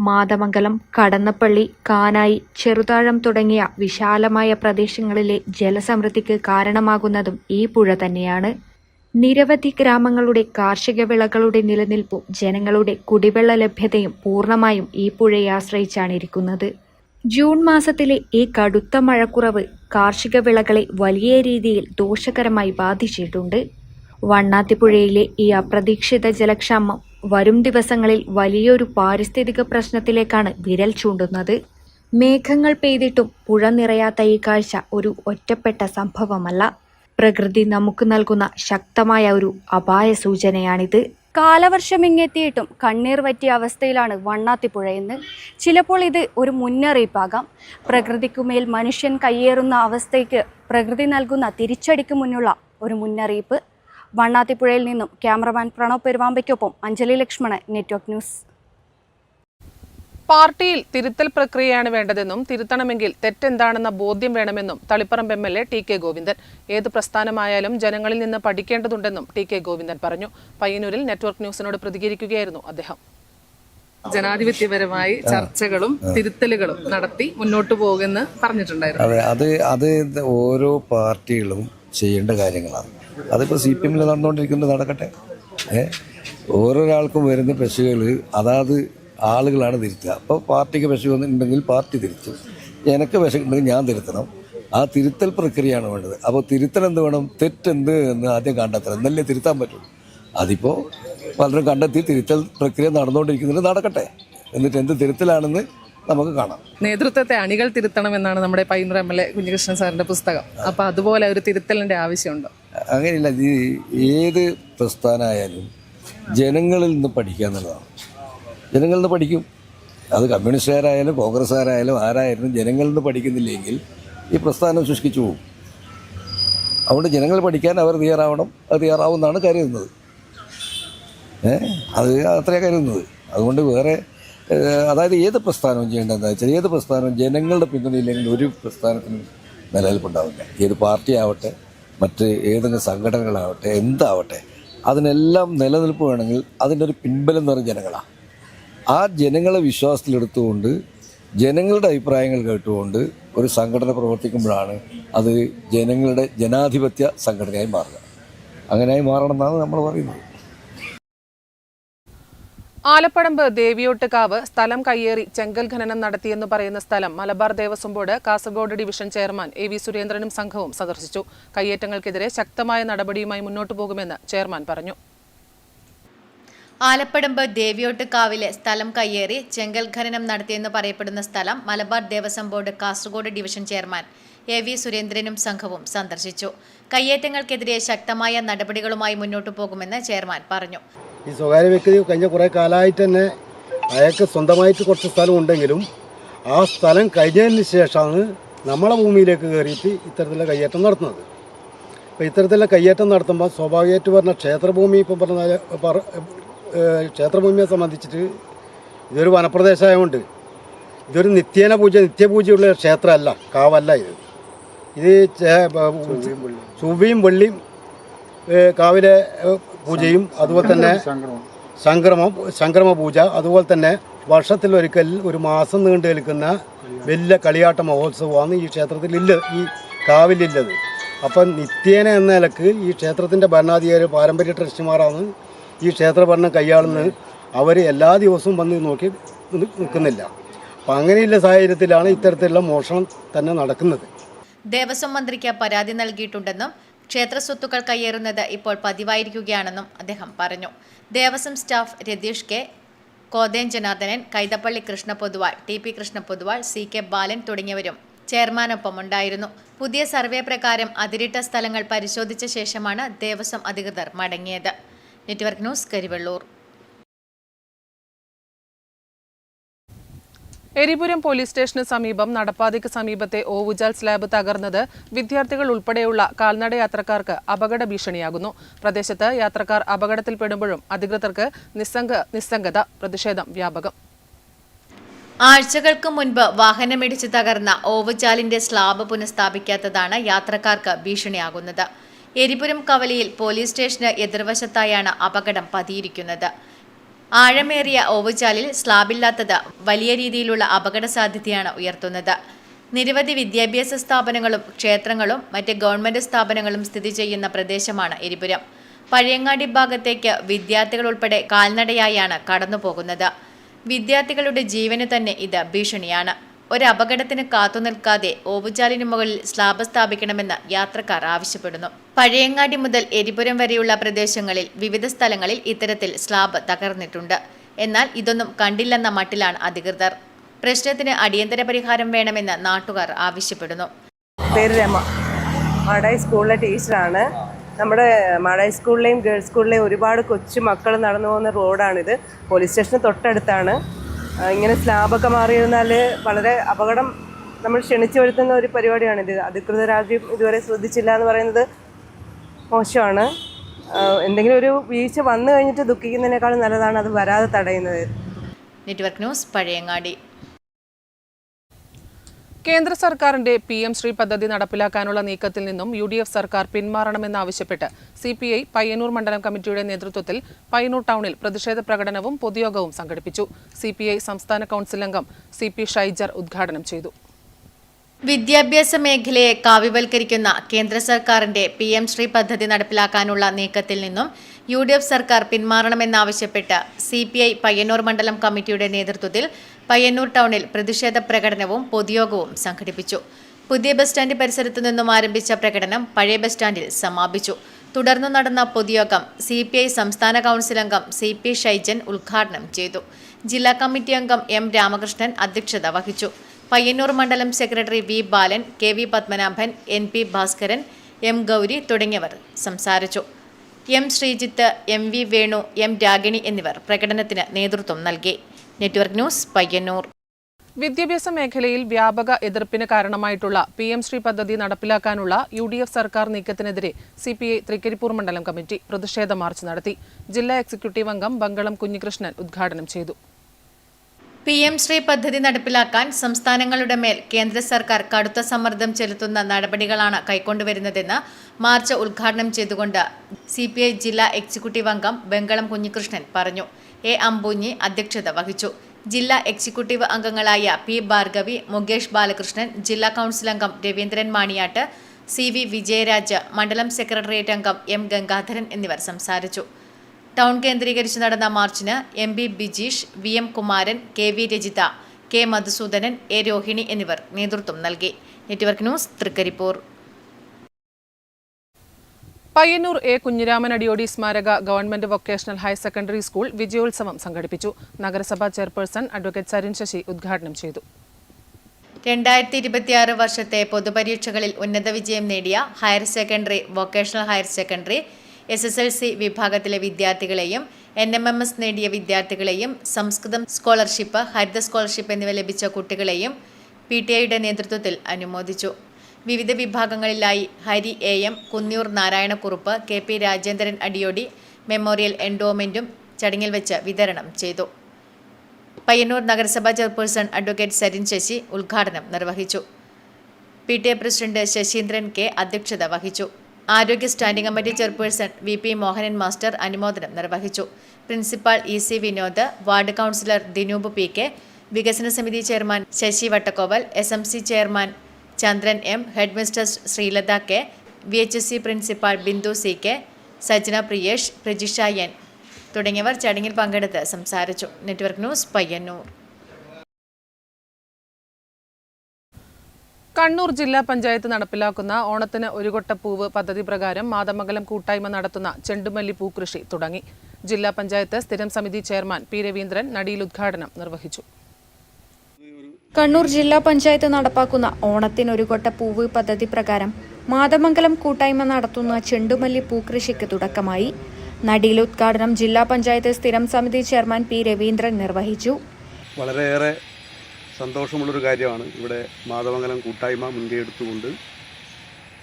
മാതമംഗലം, കടന്നപ്പള്ളി, കാനായി, ചെറുതാഴം തുടങ്ങിയ വിശാലമായ പ്രദേശങ്ങളിലെ ജലസമൃദ്ധിക്ക് കാരണമാകുന്നതും ഈ പുഴ തന്നെയാണ്. നിരവധി ഗ്രാമങ്ങളുടെ കാർഷിക വിളകളുടെ നിലനിൽപ്പും ജനങ്ങളുടെ കുടിവെള്ള ലഭ്യതയും പൂർണ്ണമായും ഈ പുഴയെ ആശ്രയിച്ചാണ് ഇരിക്കുന്നത്. ജൂൺ മാസത്തിലെ ഈ കടുത്ത മഴക്കുറവ് കാർഷിക വിളകളെ വലിയ രീതിയിൽ ദോഷകരമായി ബാധിച്ചിട്ടുണ്ട്. വണ്ണാത്തിപ്പുഴയിലെ ഈ അപ്രതീക്ഷിത ജലക്ഷാമം വരും ദിവസങ്ങളിൽ വലിയൊരു പാരിസ്ഥിതിക പ്രശ്നത്തിലേക്കാണ് വിരൽ ചൂണ്ടുന്നത്. മേഘങ്ങൾ പെയ്തിട്ടും പുഴ നിറയാത്ത ഈ കാഴ്ച ഒരു ഒറ്റപ്പെട്ട സംഭവമല്ല. പ്രകൃതി നമുക്ക് നൽകുന്ന ശക്തമായ ഒരു അപായ സൂചനയാണിത്. കാലവർഷം ഇങ്ങെത്തിയിട്ടും കണ്ണീർ വറ്റിയ അവസ്ഥയിലാണ് വണ്ണാത്തിപ്പുഴയെന്ന്. ചിലപ്പോൾ ഇത് ഒരു മുന്നറിയിപ്പാകാം. പ്രകൃതിക്കുമേൽ മനുഷ്യൻ കയ്യേറുന്ന അവസ്ഥയ്ക്ക് പ്രകൃതി നൽകുന്ന തിരിച്ചടിക്ക് മുന്നുള്ള ഒരു മുന്നറിയിപ്പ്. വണ്ണാത്തിപ്പുഴയിൽ നിന്നും ക്യാമറമാൻ പ്രണവ് പെരുവാമ്പയ്ക്കൊപ്പം അഞ്ജലി ലക്ഷ്മണൻ, നെറ്റ്വർക്ക് ന്യൂസ്. പാർട്ടിയിൽ തിരുത്തൽ പ്രക്രിയയാണ് വേണ്ടതെന്നും തിരുത്തണമെങ്കിൽ തെറ്റെന്താണെന്ന ബോധ്യം വേണമെന്നും തളിപ്പറമ്പ് MLA TK ഗോവിന്ദൻ. ഏത് പ്രസ്ഥാനമായാലും ജനങ്ങളിൽ നിന്ന് പഠിക്കേണ്ടതുണ്ടെന്നും TK ഗോവിന്ദൻ പറഞ്ഞു. പയ്യന്നൂരിൽ നെറ്റ്വർക്ക് ന്യൂസിനോട് പ്രതികരിക്കുകയായിരുന്നു അദ്ദേഹം. ജനാധിപത്യപരമായി ചർച്ചകളും തിരുത്തലുകളും നടത്തി മുന്നോട്ട് പോകുമെന്ന് പറഞ്ഞിട്ടുണ്ടായിരുന്നു. അതെ, അത് ഓരോ പാർട്ടികളും ചെയ്യേണ്ട കാര്യങ്ങളാണ്. അതിപ്പോൾ CPM-ൽ നടന്നുകൊണ്ടിരിക്കുന്നത് നടക്കട്ടെ. ഓരോരാൾക്കും വരുന്ന പെശുകൾ അതാത് ആളുകളാണ് തിരുത്തുക. അപ്പോൾ പാർട്ടിക്ക് പെശു ഉണ്ടെങ്കിൽ പാർട്ടി തിരുത്തും, എനിക്ക് പെശുണ്ടെങ്കിൽ ഞാൻ തിരുത്തണം. ആ തിരുത്തൽ പ്രക്രിയയാണ് വേണ്ടത്. അപ്പോൾ തിരുത്തൽ എന്ത് വേണം, തെറ്റെന്ത് എന്ന് ആദ്യം കണ്ടെത്തണം, എന്നല്ലേ തിരുത്താൻ പറ്റും. അതിപ്പോൾ പലരും കണ്ടെത്തി തിരുത്തൽ പ്രക്രിയ നടന്നുകൊണ്ടിരിക്കുന്നത് നടക്കട്ടെ, എന്നിട്ട് എന്ത് തിരുത്തലാണെന്ന് നമുക്ക് കാണാം. നേതൃത്വത്തെ അണികൾ തിരുത്തണമെന്നാണ് നമ്മുടെ പയ്യന്നൂർ MLA കുഞ്ഞികൃഷ്ണൻ സാറിന്റെ പുസ്തകം. അപ്പോൾ അതുപോലെ ഒരു തിരുത്തലിന്റെ ആവശ്യമുണ്ടോ? അങ്ങനെയില്ല. ഏത് പ്രസ്ഥാനമായാലും ജനങ്ങളിൽ നിന്ന് പഠിക്കുക എന്നുള്ളതാണ്. ജനങ്ങളിൽ നിന്ന് പഠിക്കും. അത് കമ്മ്യൂണിസ്റ്റുകാരായാലും കോൺഗ്രസ്സുകാരായാലും ആരായാലും ജനങ്ങളിൽ നിന്ന് പഠിക്കുന്നില്ലെങ്കിൽ ഈ പ്രസ്ഥാനം ശുഷ്കിച്ചു പോകും. അതുകൊണ്ട് ജനങ്ങൾ പഠിക്കാൻ അവർ തയ്യാറാവണം. അത് തയ്യാറാവുമെന്നാണ് കരുതുന്നത്. അത് അത്രയാണ് കരുതുന്നത്. അതുകൊണ്ട് വേറെ അതായത് ഏത് പ്രസ്ഥാനവും ചെയ്യേണ്ടതെന്ന് വെച്ചാൽ ഏത് പ്രസ്ഥാനവും ജനങ്ങളുടെ പിന്തുണയില്ലെങ്കിൽ ഒരു പ്രസ്ഥാനത്തിനും നിലനിൽപ്പുണ്ടാവില്ല. ഏത് പാർട്ടി ആവട്ടെ, മറ്റ് ഏതെങ്കിലും സംഘടനകളാവട്ടെ, എന്താവട്ടെ, അതിനെല്ലാം നിലനിൽപ്പ് വേണമെങ്കിൽ അതിൻ്റെ ഒരു പിൻബലം എന്ന് പറയുന്ന ജനങ്ങളാണ്. ആ ജനങ്ങളെ വിശ്വാസത്തിലെടുത്തുകൊണ്ട് ജനങ്ങളുടെ അഭിപ്രായങ്ങൾ കേട്ടുകൊണ്ട് ഒരു സംഘടന പ്രവർത്തിക്കുമ്പോഴാണ് അത് ജനങ്ങളുടെ ജനാധിപത്യ സംഘടനയായി മാറുക. അങ്ങനെയായി മാറണമെന്നാണ് നമ്മൾ പറയുന്നത്. ആലപ്പടമ്പ് ദേവിയോട്ടുകാവ് സ്ഥലം കയ്യേറി ചെങ്കൽ ഖനനം നടത്തിയെന്ന് പറയുന്ന സ്ഥലം Malabar Devaswom board Kasaragod division chairman AV സുരേന്ദ്രനും സംഘവും സന്ദർശിച്ചു. കയ്യേറ്റങ്ങൾക്കെതിരെ ശക്തമായ നടപടിയുമായി മുന്നോട്ടു പോകുമെന്ന് ചെയർമാൻ പറഞ്ഞു. ആലപ്പടമ്പ് ദേവിയോട്ടുകാവിലെ സ്ഥലം കയ്യേറി ചെങ്കൽ ഖനനം നടത്തിയെന്ന് പറയപ്പെടുന്ന സ്ഥലം Malabar Devaswom board Kasaragod division chairman AV സുരേന്ദ്രനും സംഘവും സന്ദർശിച്ചു. കയ്യേറ്റങ്ങൾക്കെതിരെ ശക്തമായ നടപടികളുമായി മുന്നോട്ടു പോകുമെന്ന് ചെയർമാൻ പറഞ്ഞു. ഈ സ്വകാര്യ വ്യക്തി കഴിഞ്ഞ കുറേ കാലമായിട്ട് തന്നെ അയാൾക്ക് സ്വന്തമായിട്ട് കുറച്ച് സ്ഥലം ഉണ്ടെങ്കിലും ആ സ്ഥലം കഴിഞ്ഞതിന് ശേഷമാണ് നമ്മളെ ഭൂമിയിലേക്ക് കയറിയിട്ട് ഇത്തരത്തിലുള്ള കയ്യേറ്റം നടത്തുന്നത്. അപ്പോൾ ഇത്തരത്തിലുള്ള കയ്യേറ്റം നടത്തുമ്പോൾ സ്വാഭാവികമായിട്ട് പറഞ്ഞ ക്ഷേത്രഭൂമി ഇപ്പം പറഞ്ഞ ക്ഷേത്രഭൂമിയെ സംബന്ധിച്ചിട്ട് ഇതൊരു വനപ്രദേശമായതുകൊണ്ട് ഇതൊരു നിത്യപൂജയുള്ള ക്ഷേത്രമല്ല, കാവല്ല. ഇത് ചൊവ്വയും വെള്ളിയും കാവിലെ പൂജയും അതുപോലെ തന്നെ സംക്രമ പൂജ, അതുപോലെ തന്നെ വർഷത്തിലൊരിക്കൽ ഒരു മാസം നീണ്ടു നിൽക്കുന്ന വലിയ കളിയാട്ട മഹോത്സവമാണ് ഈ ക്ഷേത്രത്തിലില്ല, ഈ കാവിലില്ലത്. അപ്പം നിത്യേന എന്ന നിലക്ക് ഈ ക്ഷേത്രത്തിൻ്റെ ഭരണാധികാരി പാരമ്പര്യ ട്രസ്റ്റിമാരാണ് ഈ ക്ഷേത്രഭരണം കൈയാളുന്നത്. അവർ എല്ലാ ദിവസവും വന്ന് നോക്കി നിൽക്കുന്നില്ല. അപ്പം അങ്ങനെയുള്ള സാഹചര്യത്തിലാണ് ഇത്തരത്തിലുള്ള മോഷണം തന്നെ നടക്കുന്നത്. ദേവസ്വം മന്ത്രിക്ക് പരാതി നൽകിയിട്ടുണ്ടെന്നും ക്ഷേത്ര സ്വത്തുക്കൾ കയ്യേറുന്നത് ഇപ്പോൾ പതിവായിരിക്കുകയാണെന്നും അദ്ദേഹം പറഞ്ഞു. Devaswom staff Ratheesh K, Kothen Janardhanan, Kaithappally Krishna Poduval, T P Krishna Poduval, C K Balan തുടങ്ങിയവരും ചെയർമാനൊപ്പം ഉണ്ടായിരുന്നു. പുതിയ സർവേ പ്രകാരം അതിരിട്ട സ്ഥലങ്ങൾ പരിശോധിച്ച ശേഷമാണ് ദേവസ്വം അധികൃതർ മടങ്ങിയത്. Network news, Karivellur. Eripuram police സ്റ്റേഷന് സമീപം നടപ്പാതയ്ക്ക് സമീപത്തെ ഓവുചാൽ സ്ലാബ് തകർന്നത് വിദ്യാർത്ഥികൾ ഉൾപ്പെടെയുള്ള കാൽനട യാത്രക്കാർക്ക് അപകട ഭീഷണിയാകുന്നു. പ്രദേശത്ത് യാത്രക്കാർ അപകടത്തിൽപ്പെടുമ്പോഴും അധികൃതർക്ക് നിസ്സംഗത. പ്രതിഷേധം വ്യാപകം. ആഴ്ചകൾക്ക് മുൻപ് വാഹനമിടിച്ച് തകർന്ന ഓവുചാലിന്റെ സ്ലാബ് പുനഃസ്ഥാപിക്കാത്തതാണ് യാത്രക്കാർക്ക് ഭീഷണിയാകുന്നത്. എരിപുരം കവലിയിൽ പോലീസ് സ്റ്റേഷന് എതിർവശത്തായാണ് അപകടം പതിയിരിക്കുന്നത്. ആഴമേറിയ ഓവുചാലിൽ സ്ലാബില്ലാത്തത് വലിയ രീതിയിലുള്ള അപകട സാധ്യതയാണ് ഉയർത്തുന്നത്. നിരവധി വിദ്യാഭ്യാസ സ്ഥാപനങ്ങളും ക്ഷേത്രങ്ങളും മറ്റ് ഗവൺമെന്റ് സ്ഥാപനങ്ങളും സ്ഥിതി ചെയ്യുന്ന പ്രദേശമാണ് എരിപുരം. പഴയങ്ങാടി ഭാഗത്തേക്ക് വിദ്യാർത്ഥികൾ ഉൾപ്പെടെ കാൽനടയായാണ് കടന്നുപോകുന്നത്. വിദ്യാർത്ഥികളുടെ ജീവന് തന്നെ ഇത് ഭീഷണിയാണ്. ഒരു അപകടത്തിന് കാത്തുനിൽക്കാതെ ഓവുചാലിന് മുകളിൽ സ്ലാബ് സ്ഥാപിക്കണമെന്ന് യാത്രക്കാർ ആവശ്യപ്പെടുന്നു. പഴയങ്ങാടി മുതൽ എരിപുരം വരെയുള്ള പ്രദേശങ്ങളിൽ വിവിധ സ്ഥലങ്ങളിൽ ഇത്തരത്തിൽ സ്ലാബ് തകർന്നിട്ടുണ്ട്. എന്നാൽ ഇതൊന്നും കണ്ടില്ലെന്ന മട്ടിലാണ് അധികൃതർ. പ്രശ്നത്തിന് അടിയന്തര പരിഹാരം വേണമെന്ന് നാട്ടുകാർ ആവശ്യപ്പെടുന്നു. പേര് രമ, മാടായി സ്കൂളിലെ ടീച്ചറാണ്. നമ്മുടെ മാടായി സ്കൂളിലെയും ഗേൾസ് സ്കൂളിലെയും ഒരുപാട് കൊച്ചു മക്കൾ നടന്നു പോകുന്ന റോഡാണിത്. പോലീസ് സ്റ്റേഷന് തൊട്ടടുത്താണ്. ഇങ്ങനെ സ്ലാബൊക്കെ മാറിയിരുന്നാൽ വളരെ അപകടം നമ്മൾ ക്ഷണിച്ചു വരുത്തുന്ന ഒരു പരിപാടിയാണിത്. അധികൃതരാദ്യം ഇതുവരെ ശ്രദ്ധിച്ചില്ല എന്ന് പറയുന്നത് മോശമാണ്. എന്തെങ്കിലും ഒരു വീഴ്ച വന്നു കഴിഞ്ഞിട്ട് ദുഃഖിക്കുന്നതിനേക്കാളും നല്ലതാണ് അത് വരാതെ തടയുന്നത്. Network news, Pazhayangadi. കേന്ദ്ര സർക്കാരിന്റെ PM ശ്രീ പദ്ധതി നടപ്പിലാക്കാനുള്ള നീക്കത്തിൽ നിന്നും UDF സർക്കാർ പിന്മാറണമെന്നാവശ്യപ്പെട്ട് CPI പയ്യന്നൂർ മണ്ഡലം കമ്മിറ്റിയുടെ നേതൃത്വത്തിൽ പയ്യന്നൂർ ടൗണിൽ പ്രതിഷേധ പ്രകടനവും പൊതുയോഗവും സംഘടിപ്പിച്ചു. CPI സംസ്ഥാന കൗൺസിൽ അംഗം CP ഷൈജർ ഉദ്ഘാടനം ചെയ്തു. വിദ്യാഭ്യാസ മേഖലയെ കാവ്യവൽക്കരിക്കുന്ന കേന്ദ്ര സർക്കാരിന്റെ PM ശ്രീ പദ്ധതി നടപ്പിലാക്കാനുള്ള നീക്കത്തിൽ നിന്നും UDF സർക്കാർ പിന്മാറണമെന്നാവശ്യപ്പെട്ട് CPI പയ്യന്നൂർ മണ്ഡലം കമ്മിറ്റിയുടെ നേതൃത്വത്തിൽ പയ്യന്നൂർ ടൗണിൽ പ്രതിഷേധ പ്രകടനവും പൊതുയോഗവും സംഘടിപ്പിച്ചു. പുതിയ ബസ് സ്റ്റാൻഡ് പരിസരത്തു നിന്നും ആരംഭിച്ച പ്രകടനം പഴയ ബസ് സ്റ്റാൻഡിൽ സമാപിച്ചു. തുടർന്ന് നടന്ന പൊതുയോഗം CPI സംസ്ഥാന കൗൺസിൽ അംഗം CP ഷൈജൻ ഉദ്ഘാടനം ചെയ്തു. ജില്ലാ കമ്മിറ്റി അംഗം M രാമകൃഷ്ണൻ അധ്യക്ഷത വഹിച്ചു. പയ്യന്നൂർ മണ്ഡലം സെക്രട്ടറി V ബാലൻ, KV Padmanabhan, NP Bhaskaran, M Gauri തുടങ്ങിയവർ സംസാരിച്ചു. M Sreejith, MV Venu, M Ragini എന്നിവർ പ്രകടനത്തിന് നേതൃത്വം നൽകി. Network news, Payyanur. വിദ്യാഭ്യാസ മേഖലയിൽ വ്യാപക എതിർപ്പിന് കാരണമായിട്ടുള്ള PM ശ്രീ പദ്ധതി നടപ്പിലാക്കാനുള്ള UDF സർക്കാർ നീക്കത്തിനെതിരെ CPI തൃക്കരിപ്പൂർ മണ്ഡലം കമ്മിറ്റി പ്രതിഷേധ മാർച്ച് നടത്തി. ജില്ലാ എക്സിക്യൂട്ടീവ് അംഗം ബംഗളം കുഞ്ഞികൃഷ്ണൻ ഉദ്ഘാടനം ചെയ്തു. PM ശ്രീ പദ്ധതി നടപ്പിലാക്കാൻ സംസ്ഥാനങ്ങളുടെ മേൽ കേന്ദ്ര സർക്കാർ കടുത്ത സമ്മർദ്ദം ചെലുത്തുന്ന നടപടികളാണ് കൈക്കൊണ്ടുവരുന്നതെന്ന് മാർച്ച് ഉദ്ഘാടനം ചെയ്തുകൊണ്ട് CPI ജില്ലാ എക്സിക്യൂട്ടീവ് അംഗം ബംഗളം കുഞ്ഞികൃഷ്ണൻ പറഞ്ഞു. A അമ്പൂഞ്ഞി അധ്യക്ഷത വഹിച്ചു. ജില്ലാ എക്സിക്യൂട്ടീവ് അംഗങ്ങളായ P ഭാർഗവി, മുകേഷ് ബാലകൃഷ്ണൻ, ജില്ലാ കൗൺസിൽ അംഗം രവീന്ദ്രൻ മാണിയാട്ട്, CV വിജയരാജ്, മണ്ഡലം സെക്രട്ടേറിയറ്റ് അംഗം M ഗംഗാധരൻ എന്നിവർ സംസാരിച്ചു. ടൗൺ കേന്ദ്രീകരിച്ച് നടന്ന മാർച്ചിന് MB Bijeesh, VM Kumaran, KV Rajitha, K Madhusoodanan, A Rohini എന്നിവർ നേതൃത്വം നൽകി. Network news, Thrikaripur. Payyannur A Kunhiraman Adiyodi സ്മാരക government vocational higher secondary school വിജയോത്സവം സംഘടിപ്പിച്ചു. നഗരസഭാ ചെയർപേഴ്സൺ അഡ്വക്കേറ്റ് സരിൻ ശശി ഉദ്ഘാടനം ചെയ്തു. 2026 വർഷത്തെ പൊതുപരീക്ഷകളിൽ ഉന്നത വിജയം നേടിയ higher secondary, vocational higher secondary, SSLC വിഭാഗത്തിലെ വിദ്യാർത്ഥികളെയും NMMS നേടിയ വിദ്യാർത്ഥികളെയും സംസ്കൃതം സ്കോളർഷിപ്പ്, ഹരിത സ്കോളർഷിപ്പ് എന്നിവ ലഭിച്ച കുട്ടികളെയും PTIയുടെ നേതൃത്വത്തിൽ അനുമോദിച്ചു. വിവിധ വിഭാഗങ്ങളിലായി Hari AM, Kunniyoor Narayanakurup, KP Rajendran Adiyodi memorial എൻഡോമെന്റും ചടങ്ങിൽ വെച്ച് വിതരണം ചെയ്തു. പയ്യന്നൂർ നഗരസഭാ ചെയർപേഴ്സൺ അഡ്വക്കേറ്റ് സരിൻ ശശി ഉദ്ഘാടനം നിർവഹിച്ചു. PTA പ്രസിഡന്റ് ശശീന്ദ്രൻ K അധ്യക്ഷത വഹിച്ചു. ആരോഗ്യ standing committee chairperson VP Mohanan master അനുമോദനം നിർവഹിച്ചു. Principal EC Vinod, ward councillor Dinoop PK, വികസന സമിതി chairman Sasi Vattakkoval, SMC chairman Chandran M, head mistress Sreelatha K, VHSC principal Bindu CK, Sajna Priyesh, Prajisha N തുടങ്ങിയവർ ചടങ്ങിൽ പങ്കെടുത്ത് സംസാരിച്ചു. Network news, Payyanur. കണ്ണൂർ ജില്ലാ പഞ്ചായത്ത് നടപ്പിലാക്കുന്ന ഓണത്തിന് ഒരു കൊട്ടപ്പൂവ് പദ്ധതി പ്രകാരം മാതമംഗലം കൂട്ടായ്മ നടത്തുന്ന ചെണ്ടുമല്ലി പൂക്കൃഷി തുടങ്ങി. ജില്ലാ പഞ്ചായത്ത് സ്ഥിരം സമിതി ചെയർമാൻ പി രവീന്ദ്രൻ നടിയിൽ ഉദ്ഘാടനം നിർവഹിച്ചു. കണ്ണൂർ ജില്ലാ പഞ്ചായത്ത് നടപ്പാക്കുന്ന ഓണത്തിന് ഒരു കൊട്ടപ്പൂവ് പദ്ധതി പ്രകാരം മാതമംഗലം കൂട്ടായ്മ നടത്തുന്ന ചെണ്ടുമല്ലി പൂക്കൃഷിക്ക് തുടക്കമായി. നടിയിൽ ഉദ്ഘാടനം ജില്ലാ പഞ്ചായത്ത് സ്ഥിരം സമിതി ചെയർമാൻ പി രവീന്ദ്രൻ നിർവഹിച്ചു. വളരെയേറെ സന്തോഷമുള്ളൊരു കാര്യമാണ് ഇവിടെ മാതമംഗലം കൂട്ടായ്മ മുൻകൈയെടുത്തുകൊണ്ട്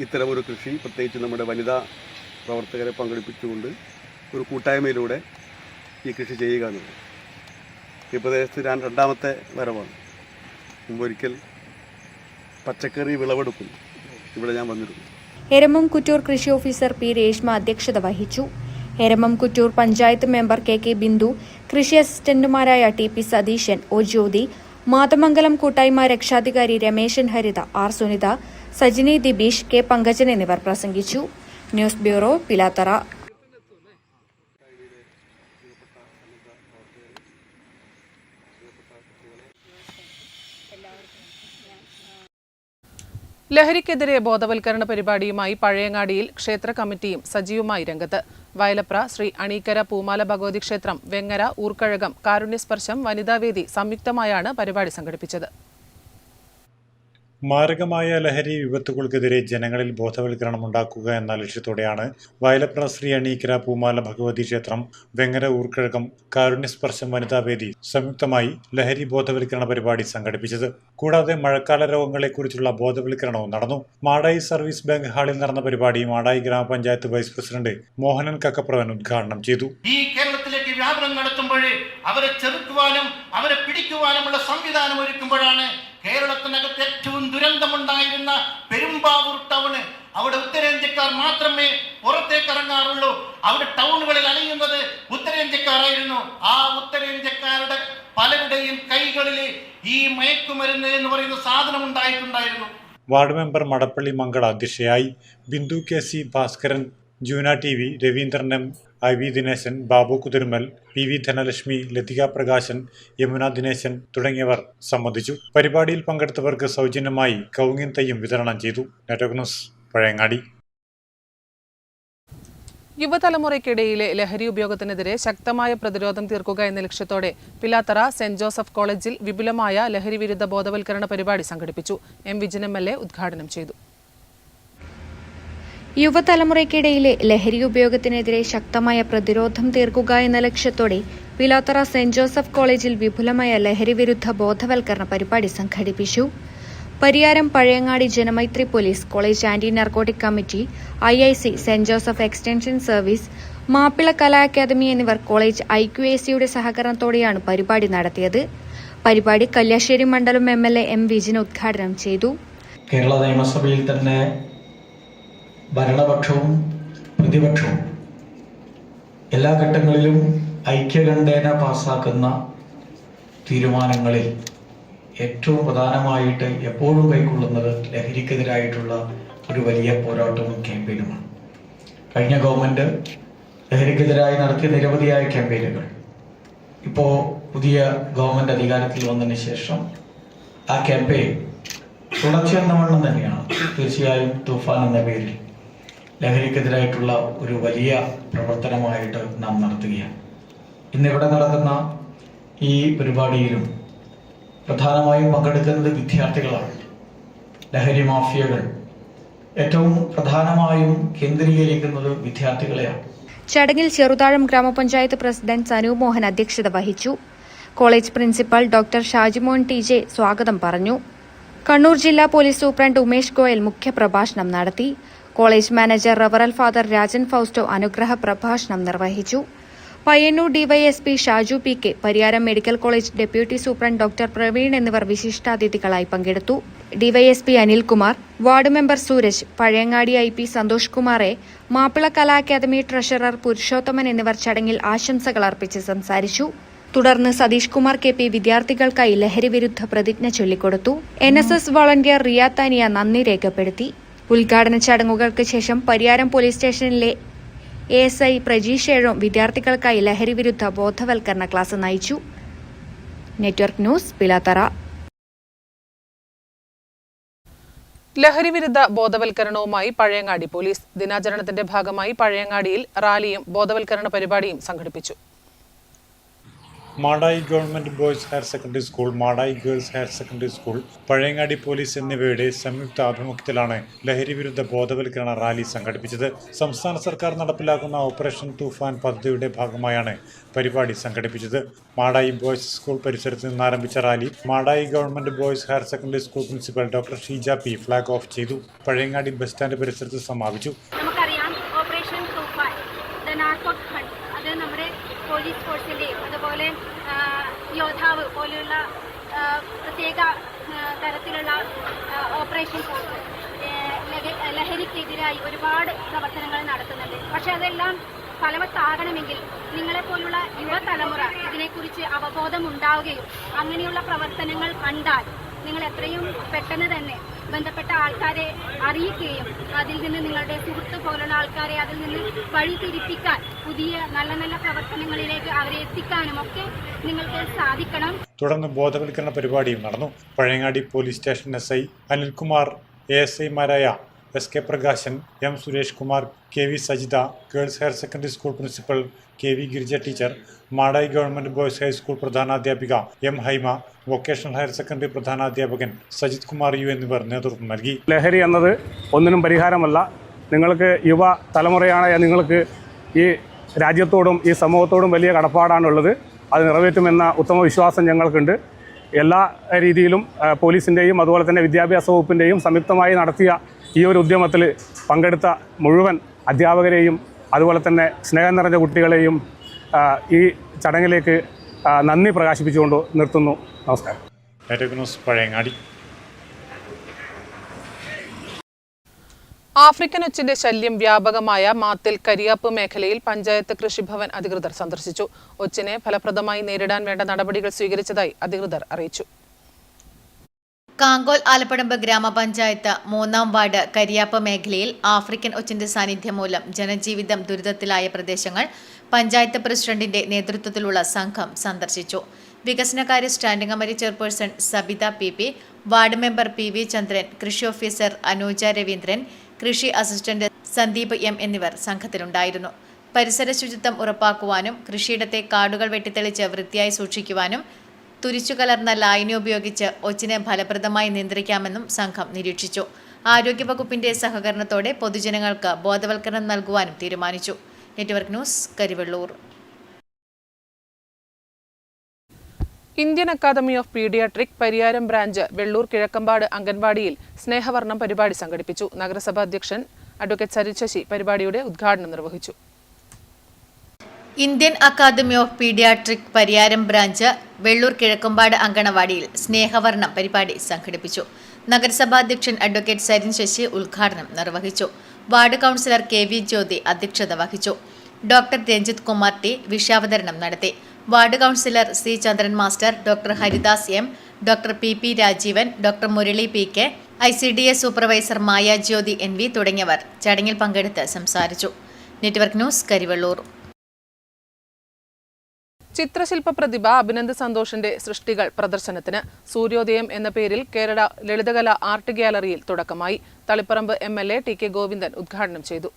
ഇത്തരമൊരു കൃഷി, പ്രത്യേകിച്ച് നമ്മുടെ വനിതാ പ്രവർത്തകരെ പങ്കെടുപ്പിച്ചുകൊണ്ട് ഒരു കൂട്ടായ്മയിലൂടെ ഈ കൃഷി ചെയ്യുക എന്നുള്ളത്. ഈ പ്രദേശത്ത് ഞാൻ രണ്ടാമത്തെ വരവാണ്. മുമ്പൊരിക്കൽ പച്ചക്കറി വിളവെടുക്കുന്നു ഇവിടെ ഞാൻ വന്നിരുന്നു. എരമം കുറ്റൂർ കൃഷി ഓഫീസർ പി രേഷ്മ അധ്യക്ഷത വഹിച്ചു. എരമം കുറ്റൂർ പഞ്ചായത്ത് മെമ്പർ കെ ബിന്ദു, കൃഷി അസിസ്റ്റന്റുമാരായ T P Satheesan, O Jyothi, Mathamangalam കൂട്ടായ്മ രക്ഷാധികാരി രമേശൻ ഹരിത, ആർ സുനിത, സജിനി ദിബീഷ്, കെ പങ്കജൻ എന്നിവർ പ്രസംഗിച്ചു. News bureau, Pilathara. ലഹരിക്കെതിരെ ബോധവൽക്കരണ പരിപാടിയുമായി പഴയങ്ങാടിയിൽ ക്ഷേത്ര കമ്മിറ്റിയും സജീവമായി രംഗത്ത്. വയലപ്ര ശ്രീ അണീക്കര പൂമാല ഭഗവതി ക്ഷേത്രം, വെങ്ങര, ഊർക്കഴകം, കാരുണ്യസ്പർശം, വനിതാവേദി സംയുക്തമായാണ് പരിപാടി സംഘടിപ്പിച്ചത്. മാരകമായ ലഹരി വിപത്തുകൾക്കെതിരെ ജനങ്ങളിൽ ബോധവൽക്കരണം ഉണ്ടാക്കുക എന്ന ലക്ഷ്യത്തോടെയാണ് വയലപ്ര ശ്രീ അണീക്കര പൂമാല ഭഗവതി ക്ഷേത്രം, വെങ്ങര, ഊർക്കഴകം, കാരുണ്യസ്പർശം, വനിതാവേദി സംയുക്തമായി ലഹരി ബോധവൽക്കരണ പരിപാടി സംഘടിപ്പിച്ചത്. കൂടാതെ മഴക്കാല രോഗങ്ങളെക്കുറിച്ചുള്ള ബോധവൽക്കരണവും നടന്നു. മാടായി സർവീസ് ബാങ്ക് ഹാളിൽ നടന്ന പരിപാടി മാടായി ഗ്രാമപഞ്ചായത്ത് വൈസ് പ്രസിഡന്റ് മോഹനൻ കക്കപ്രവൻ ഉദ്ഘാടനം ചെയ്തു. ഈ കേരളത്തിലേക്ക് വ്യാപനം നടത്തുമ്പോൾ അവരെ ചെറുക്കുവാനും അവരെ പിടിക്കുവാനുമുള്ള സംവിധാനം ഒരുക്കുമ്പോഴാണ് കേരളത്തിനകത്ത് ഏറ്റവും ദുരന്തമുണ്ടായിരുന്ന പെരുമ്പാവൂർ ടൗണ്, അവിടെ ഉത്തരേന്ത്യക്കാർ മാത്രമേ പുറത്തേക്ക് ഇറങ്ങാറുള്ളൂ. അവിടെ ടൗണുകളിൽ അലയുന്നത് ഉത്തരേന്ത്യക്കാരായിരുന്നു. ആ ഉത്തരേന്ത്യക്കാരുടെ പലരുടെയും കൈകളിൽ ഈ മയക്കുമരുന്ന് എന്ന് പറയുന്ന സാധനം ഉണ്ടായിട്ടുണ്ടായിരുന്നു. വാർഡ് മെമ്പർ മടപ്പള്ളി മംഗള അധ്യക്ഷയായി. Bindu K C, Bhaskaran, Joona T V, Raveendran M, I V Dineshan, Babu Kuthirumal, P V Dhanalakshmi, Lathika Prakashan, Yamuna Dineshan തുടങ്ങിയവർ സംബന്ധിച്ചു. പരിപാടിയിൽ പങ്കെടുത്തവർക്ക് സൗജന്യമായി കവുങ്ങിൻ തൈയും വിതരണം ചെയ്തു. Network news, Pazhayangadi. യുവതലമുറയ്ക്കിടയിലെ ലഹരി ഉപയോഗത്തിനെതിരെ ശക്തമായ പ്രതിരോധം തീർക്കുക എന്ന ലക്ഷ്യത്തോടെ പിലാത്തറ സെന്റ് ജോസഫ് കോളേജിൽ വിപുലമായ ലഹരി വിരുദ്ധ ബോധവൽക്കരണ പരിപാടി സംഘടിപ്പിച്ചു. എം വിജിൻ MLA ഉദ്ഘാടനം ചെയ്തു. യുവതലമുറയ്ക്കിടയിലെ ലഹരി ഉപയോഗത്തിനെതിരെ ശക്തമായ പ്രതിരോധം തീർക്കുക എന്ന ലക്ഷ്യത്തോടെ പിലാത്തറ സെന്റ് ജോസഫ് കോളേജിൽ വിപുലമായ ലഹരി വിരുദ്ധ ബോധവൽക്കരണ പരിപാടി സംഘടിപ്പിച്ചു. Pariyaram Pazhayangadi Janamaithri police, college anti narcotic committee, IIC, സെന്റ് Joseph extension service, Mappila Kala academy എന്നിവർ കോളേജ് IQACയുടെ സഹകരണത്തോടെയാണ് പരിപാടി നടത്തിയത്. പരിപാടി കല്യാശ്ശേരി മണ്ഡലം MLA എം വിജിൻ ഉദ്ഘാടനം ചെയ്തു. കേരള നിയമസഭയിൽ തന്നെ ഭരണപക്ഷവും പ്രതിപക്ഷവും എല്ലാ ഘട്ടങ്ങളിലും ഐക്യകണ്ഠേന പാസാക്കുന്ന തീരുമാനങ്ങളിൽ ഏറ്റവും പ്രധാനമായിട്ട് എപ്പോഴും കൈക്കൊള്ളുന്നത് ലഹരിക്കെതിരായിട്ടുള്ള ഒരു വലിയ പോരാട്ടവും ക്യാമ്പയിനുമാണ്. കഴിഞ്ഞ ഗവൺമെൻറ് ലഹരിക്കെതിരായി നടത്തിയ നിരവധിയായ ക്യാമ്പയിനുകൾ ഇപ്പോൾ പുതിയ ഗവൺമെൻറ് അധികാരത്തിൽ വന്നതിന് ശേഷം ആ ക്യാമ്പയിൻ തുടർച്ചയെന്ന വണ്ണം തന്നെയാണ്. തീർച്ചയായും തൂഫാൻ എന്ന പേരിൽ ലഹരിക്കെതിരായിട്ടുള്ള ഒരു വലിയ പ്രവർത്തനമായിട്ട് നാം നടത്തുകയാണ്. ഇന്നിവിടെ നടക്കുന്ന ഈ പരിപാടിയിലും പ്രധാനമായും പങ്കെടുക്കുന്നത് വിദ്യാർത്ഥികളാണ്. ലഹരി മാഫിയകൾ ഏറ്റവും പ്രധാനമായും കേന്ദ്രീകരിക്കുന്നത് വിദ്യാർത്ഥികളെയാണ്. ചടങ്ങിൽ ചെറുതാഴം ഗ്രാമപഞ്ചായത്ത് പ്രസിഡന്റ് സനു മോഹൻ അധ്യക്ഷത വഹിച്ചു. College principal doctor Shajimon TJ സ്വാഗതം പറഞ്ഞു. കണ്ണൂർ ജില്ലാ പോലീസ് സൂപ്രണ്ട് ഉമേഷ് ഗോയൽ മുഖ്യപ്രഭാഷണം നടത്തി. കോളേജ് മാനേജർ റവറൽ ഫാദർ രാജൻ ഫൗസ്റ്റോ അനുഗ്രഹ പ്രഭാഷണം നിർവഹിച്ചു. Payyannur DYSP Shaju PK, Pariyaram medical college deputy superintendent doctor Praveen എന്നിവർ വിശിഷ്ടാതിഥികളായി പങ്കെടുത്തു. DYSP Anilkumar, ward member Sooraj, Pazhayangadi IP Santhosh കുമാറെ, മാപ്പിള കലാ അക്കാദമി ട്രഷറർ പുരുഷോത്തമൻ എന്നിവർ ചടങ്ങിൽ ആശംസകൾ അർപ്പിച്ച് സംസാരിച്ചു. തുടർന്ന് സതീഷ് കുമാർ KP വിദ്യാർത്ഥികൾക്കായി ലഹരി വിരുദ്ധ പ്രതിജ്ഞ ചൊല്ലിക്കൊടുത്തു. NSS വോളണ്ടിയർ റിയാത്താനിയ നന്ദി രേഖപ്പെടുത്തി. ഉദ്ഘാടന ചടങ്ങുകൾക്ക് ശേഷം പരിയാരം പോലീസ് സ്റ്റേഷനിലെ ASI പ്രജീഷ് ഏഴും വിദ്യാർത്ഥികൾക്കായി ലഹരി വിരുദ്ധ ബോധവൽക്കരണ ക്ലാസ് നയിച്ചു. Network news, Pilathara. ലഹരിവിരുദ്ധ ബോധവൽക്കരണവുമായി പഴയങ്ങാടി പോലീസ്. ദിനാചരണത്തിന്റെ ഭാഗമായി പഴയങ്ങാടിയിൽ റാലിയും ബോധവൽക്കരണ പരിപാടിയും സംഘടിപ്പിച്ചു. Madayi government boys higher secondary school, Madayi girls higher secondary school, Pazhayangadi police എന്നിവയുടെ സംയുക്ത ആഭിമുഖ്യത്തിലാണ് ലഹരിവിരുദ്ധ ബോധവൽക്കരണ റാലി സംഘടിപ്പിച്ചത്. സംസ്ഥാന സർക്കാർ നടപ്പിലാക്കുന്ന ഓപ്പറേഷൻ തൂഫാൻ പദ്ധതിയുടെ ഭാഗമായാണ് പരിപാടി സംഘടിപ്പിച്ചത്. മാടായി ബോയ്സ് സ്കൂൾ പരിസരത്ത് നിന്ന് ആരംഭിച്ച rally Madayi government boys higher secondary school principal doctor Sheeja P flag off ചെയ്തു. പഴയങ്ങാടി ബസ് സ്റ്റാൻഡ് പരിസരത്ത് സമാപിച്ചു. നമുക്കറിയാം ഓപ്പറേഷൻ തൂഫാൻ, അത് നമ്മുടെ പോലീസ് ഫോഴ്സിൻ്റെയും അതുപോലെ യോദ്ധാവ് പോലെയുള്ള പ്രത്യേക തരത്തിലുള്ള ഓപ്പറേഷൻ ഫോഴ്സ് ലഹരിക്കെതിരായി ഒരുപാട് പ്രവർത്തനങ്ങൾ നടത്തുന്നുണ്ട്. പക്ഷെ അതെല്ലാം ഫലവത്താകണമെങ്കിൽ നിങ്ങളെപ്പോലുള്ള യുവതലമുറ ഇതിനെക്കുറിച്ച് അവബോധമുണ്ടാവുകയും അങ്ങനെയുള്ള പ്രവർത്തനങ്ങൾ കണ്ടാൽ നിങ്ങൾ എത്രയും പെട്ടെന്ന് തന്നെ ബന്ധപ്പെട്ട ആൾക്കാരെ അറിയിക്കുകയും അതിൽ നിന്ന് നിങ്ങളുടെ സുഹൃത്ത് പോലുള്ള ആൾക്കാരെ അതിൽ നിന്ന് വഴിതിരിപ്പിക്കാൻ പുതിയ നല്ല നല്ല പ്രവർത്തനങ്ങളിലേക്ക് അവരെ എത്തിക്കാനും ഒക്കെ നിങ്ങൾക്ക് സാധിക്കണം. തുടർന്ന് ബോധവൽക്കരണ പരിപാടിയും നടന്നു. Pazhayangadi police station SI Anilkumar, ASIമാരായ SK Prakashan, M Suresh Kumar, KV Sajitha, girls higher secondary school principal KV Girija teacher, Madayi government boys high school പ്രധാനാധ്യാപിക M Haima, vocational higher secondary പ്രധാനാധ്യാപകൻ സജിത് കുമാർ U എന്നിവർ നേതൃത്വം നൽകി. ലഹരി എന്നത് ഒന്നിനും പരിഹാരമല്ല. നിങ്ങൾക്ക് യുവ തലമുറയായ നിങ്ങൾക്ക് ഈ രാജ്യത്തോടും ഈ സമൂഹത്തോടും വലിയ കടപ്പാടാണുള്ളത്. അത് നിറവേറ്റുമെന്ന ഉത്തമ വിശ്വാസം ഞങ്ങൾക്കുണ്ട്. എല്ലാ രീതിയിലും പോലീസിൻ്റെയും അതുപോലെ തന്നെ വിദ്യാഭ്യാസ വകുപ്പിൻ്റെയും സംയുക്തമായി നടത്തിയ ഈ ഒരു ഉദ്യമത്തിൽ പങ്കെടുത്ത മുഴുവൻ അധ്യാപകരെയും അതുപോലെ തന്നെ സ്നേഹം നിറഞ്ഞ കുട്ടികളെയും ഈ ചടങ്ങിലേക്ക് നന്ദി പ്രകാശിപ്പിച്ചുകൊണ്ട് നിർത്തുന്നു. നമസ്കാരം. പഴയങ്ങാടി. ആഫ്രിക്കൻ ഒച്ചിന്റെ ശല്യം വ്യാപകമായ മാത്തിൽ കരിയാപ്പ് മേഖലയിൽ പഞ്ചായത്ത് കൃഷിഭവൻ അധികൃതർ സന്ദർശിച്ചു. ഒച്ചിനെ ഫലപ്രദമായി നേരിടാൻ വേണ്ട നടപടികൾ സ്വീകരിച്ചതായി അധികൃതർ അറിയിച്ചു. കാങ്കോൽ ആലപ്പടമ്പ് ഗ്രാമപഞ്ചായത്ത് 3-ാം വാർഡ് കരിയാപ്പ് മേഖലയിൽ ആഫ്രിക്കൻ ഒച്ചിന്റെ സാന്നിധ്യം മൂലം ജനജീവിതം ദുരിതത്തിലായ പ്രദേശങ്ങൾ പഞ്ചായത്ത് പ്രസിഡന്റിന്റെ നേതൃത്വത്തിലുള്ള സംഘം സന്ദർശിച്ചു. വികസനകാര്യ standing committee chairperson Sabitha PP, വാർഡ് മെമ്പർ PV ചന്ദ്രൻ, കൃഷി ഓഫീസർ അനൂജ രവീന്ദ്രൻ, കൃഷി അസിസ്റ്റന്റ് സന്ദീപ് M എന്നിവർ സംഘത്തിലുണ്ടായിരുന്നു. പരിസര ശുചിത്വം ഉറപ്പാക്കുവാനും കൃഷിയിടത്തെ കാടുകൾ വെട്ടിത്തെളിച്ച് വൃത്തിയായി സൂക്ഷിക്കുവാനും തുരിച്ചുകലർന്ന ലായനി ഉപയോഗിച്ച് ഒച്ചിനെ ഫലപ്രദമായി നിയന്ത്രിക്കാമെന്നും സംഘം നിരീക്ഷിച്ചു. ആരോഗ്യവകുപ്പിന്റെ സഹകരണത്തോടെ പൊതുജനങ്ങൾക്ക് ബോധവൽക്കരണം നൽകുവാനും തീരുമാനിച്ചു. Network news, Karivellur. Indian academy of paediatric Pariyaram branch Vellur Kizhakkampad അംഗൻവാടിയിൽ സ്നേഹവർണം പരിപാടി സംഘടിപ്പിച്ചു. നഗരസഭാ അധ്യക്ഷൻ അഡ്വക്കേറ്റ് സരിത് ശശി പരിപാടിയുടെ ഉദ്ഘാടനം നിർവഹിച്ചു. Indian academy of paediatric Pariyaram branch Vellur Kizhakkampad അങ്കണവാടിയിൽ സ്നേഹവർണം പരിപാടി സംഘടിപ്പിച്ചു. നഗരസഭാ അധ്യക്ഷൻ അഡ്വക്കേറ്റ് സരിത് ശശി ഉദ്ഘാടനം നിർവഹിച്ചു. വാർഡ് കൗൺസിലർ KV ജ്യോതി അധ്യക്ഷത വഹിച്ചു. ഡോക്ടർ രഞ്ജിത് കുമാർ T വിഷയാവതരണം നടത്തി. Ward councillor C Chandran master, doctor Haridas M, doctor PP Rajeevan, doctor Murali PK, ICDS supervisor Maya Jyothi NV തുടങ്ങിയവർ ചടങ്ങിൽ പങ്കെടുത്ത് സംസാരിച്ചു. Network news, Karivellur. ചിത്രശില്പ പ്രതിഭ അഭിനന്ദ് സന്തോഷിന്റെ സൃഷ്ടികൾ പ്രദർശനത്തിന് സൂര്യോദയം എന്ന പേരിൽ കേരള ലളിതകല ആർട്ട് ഗ്യാലറിയിൽ തുടക്കമായി. തളിപ്പറമ്പ് MLA TK ഗോവിന്ദൻ ഉദ്ഘാടനം ചെയ്തു.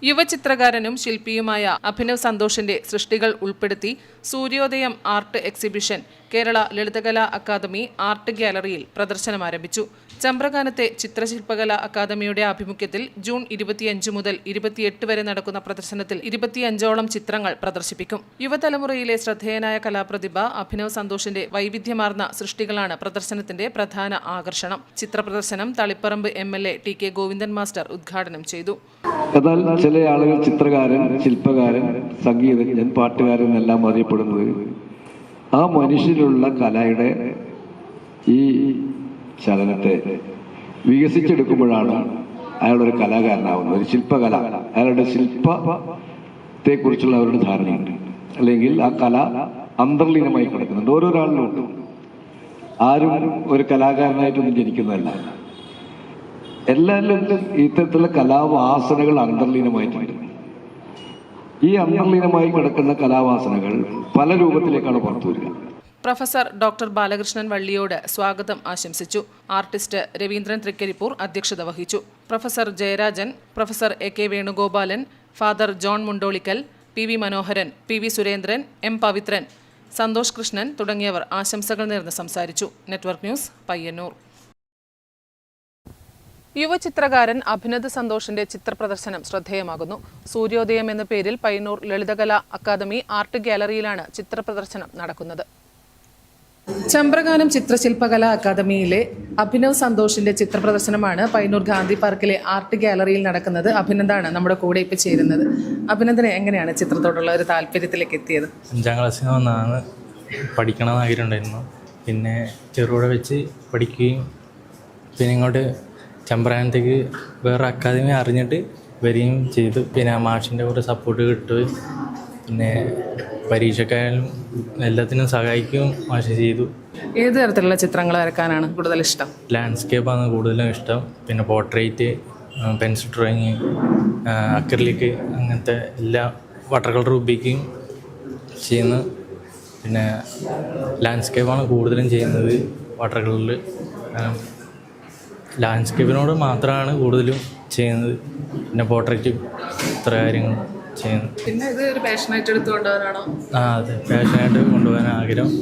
യുവചിത്രകാരനും ശില്പിയുമായ അഭിനവ് സന്തോഷിന്റെ സൃഷ്ടികൾ ഉൾപ്പെടുത്തി Suryodayam art exhibition Kerala Lalithakala academy art ഗ്യാലറിയിൽ പ്രദർശനം ആരംഭിച്ചു. ചമ്പ്രകാനത്തെ ചിത്രശില്പകലാ അക്കാദമിയുടെ ആഭിമുഖ്യത്തിൽ ജൂൺ 25 മുതൽ 28 വരെ നടക്കുന്ന പ്രദർശനത്തിൽ 25ഓളം ചിത്രങ്ങൾ പ്രദർശിപ്പിക്കും. യുവതലമുറയിലെ ശ്രദ്ധേയനായ കലാപ്രതിഭ അഭിനവ് സന്തോഷിന്റെ വൈവിധ്യമാർന്ന സൃഷ്ടികളാണ് പ്രദർശനത്തിന്റെ പ്രധാന ആകർഷണം. ചിത്രപ്രദർശനം Thaliparamba MLA TK Govindan master ഉദ്ഘാടനം ചെയ്തു. എന്നാൽ ചില ആളുകൾ ചിത്രകാരൻ, ശില്പകാരൻ, സംഗീതജ്ഞൻ, പാട്ടുകാരൻ എന്നെല്ലാം അറിയപ്പെടുന്നത് ആ മനുഷ്യരിലുള്ള കലയുടെ ഈ ചലനത്തെ വികസിച്ചെടുക്കുമ്പോഴാണ് അയാളൊരു കലാകാരനാവുന്നത്. ഒരു ശില്പകല, അയാളുടെ ശില്പത്തെക്കുറിച്ചുള്ള അവരുടെ ധാരണയുണ്ട്. അല്ലെങ്കിൽ ആ കല അന്തർലീനമായി കിടക്കുന്നുണ്ട് ഓരോരാളിലുണ്ട്. ആരും ഒരു കലാകാരനായിട്ടൊന്നും ജനിക്കുന്നതല്ല. എല്ലാവരിലും ഇത്തരത്തിലുള്ള കലാവാസനകൾ അന്തർലീനമായിട്ടുണ്ട്. ഈ അന്തർലീനമായി കിടക്കുന്ന കലാവാസനകൾ പല രൂപത്തിലേക്കാണ് പുറത്തു വരിക. പ്രൊഫസർ ഡോക്ടർ ബാലകൃഷ്ണൻ വള്ളിയോട് സ്വാഗതം ആശംസിച്ചു. ആർട്ടിസ്റ്റ് രവീന്ദ്രൻ തൃക്കരിപ്പൂർ അധ്യക്ഷത വഹിച്ചു. Professor Jayarajan, professor AK Venugopalan, father John Mundolickal, PV Manoharan, PV Surendran, M Pavithran, Santhosh Krishnan തുടങ്ങിയവർ ആശംസകൾ നേർന്ന് സംസാരിച്ചു. Network news, Payyannur. യുവചിത്രകാരൻ അഭിനന്ദ് സന്തോഷിന്റെ ചിത്രപ്രദർശനം ശ്രദ്ധേയമാകുന്നു. സൂര്യോദയം എന്ന പേരിൽ പയ്യന്നൂർ ലളിതകലാ അക്കാദമി ആർട്ട് ഗാലറിയിലാണ് ചിത്രപ്രദർശനം നടക്കുന്നത്. ചമ്പ്രകാനം ചിത്രശില്പകലാ അക്കാദമിയിലെ അഭിനവ് സന്തോഷിന്റെ ചിത്രപ്രദർശനമാണ് പയ്യന്നൂർ ഗാന്ധി പാർക്കിലെ ആർട്ട് ഗാലറിയിൽ നടക്കുന്നത്. അഭിനന്ദാണ് നമ്മുടെ കൂടെ ഇപ്പോൾ ചേരുന്നത്. അഭിനന്ദന് എങ്ങനെയാണ് ചിത്രത്തോടുള്ള ഒരു താല്പര്യത്തിലേക്ക് എത്തിയത്? 5ാം ക്ലാസ്സിൽ വന്നാണ് പഠിക്കണമെന്ന് ആഗ്രഹം ഉണ്ടായിരുന്നു. പിന്നെ ചെറുകൂടെ വെച്ച് പഠിക്കുകയും പിന്നെ ഇങ്ങോട്ട് ചമ്പ്രകാനത്തേക്ക് വേറെ അക്കാദമി അറിഞ്ഞിട്ട് വരികയും ചെയ്തു. പിന്നെ മാഷിൻ്റെ കൂടെ സപ്പോർട്ട് കിട്ടുകയും പിന്നെ പരീക്ഷക്കായാലും എല്ലാത്തിനും സഹായിക്കുകയും മാഷ് ചെയ്തു. ഏത് തരത്തിലുള്ള ചിത്രങ്ങൾ വരക്കാനാണ് കൂടുതൽ ഇഷ്ടം? ലാൻഡ്സ്കേപ്പാണ് കൂടുതലും ഇഷ്ടം. പിന്നെ പോർട്രേറ്റ്, പെൻസിൽ ഡ്രോയിങ്, അക്രിലിക്, അങ്ങനത്തെ എല്ലാ വാട്ടർ കളർ ഉപയോഗിക്കുകയും ചെയ്യുന്നു. പിന്നെ ലാൻഡ്സ്കേപ്പാണ് കൂടുതലും ചെയ്യുന്നത് വാട്ടർ കളറിൽ. ലാൻഡ്സ്കേപ്പിനോട് മാത്രമാണ് കൂടുതലും ചെയ്യുന്നത്. പിന്നെ പോർട്രേറ്റ് ഇത്ര കാര്യങ്ങൾ ചെയ്യുന്നു. പിന്നെ ഇത് ഒരു പാഷനായിട്ട് എടുത്തു കൊണ്ടുപോകാനാണോ? അതെ, പാഷനായിട്ട് കൊണ്ടുപോകാൻ ആഗ്രഹം.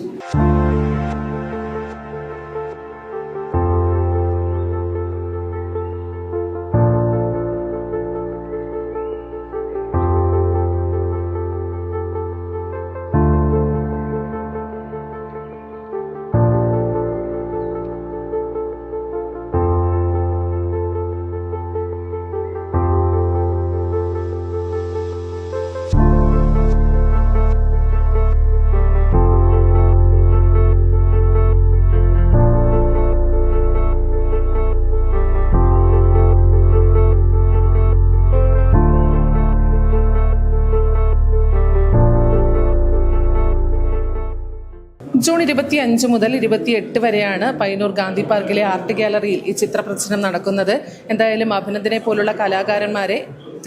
ജൂൺ 25 മുതൽ 28 വരെയാണ് പയ്യന്നൂർ ഗാന്ധി പാർക്കിലെ ആർട്ട് ഗാലറിയിൽ ഈ ചിത്രപ്രദർശനം നടക്കുന്നത്. എന്തായാലും അഭിനന്ദനെ പോലുള്ള കലാകാരന്മാരെ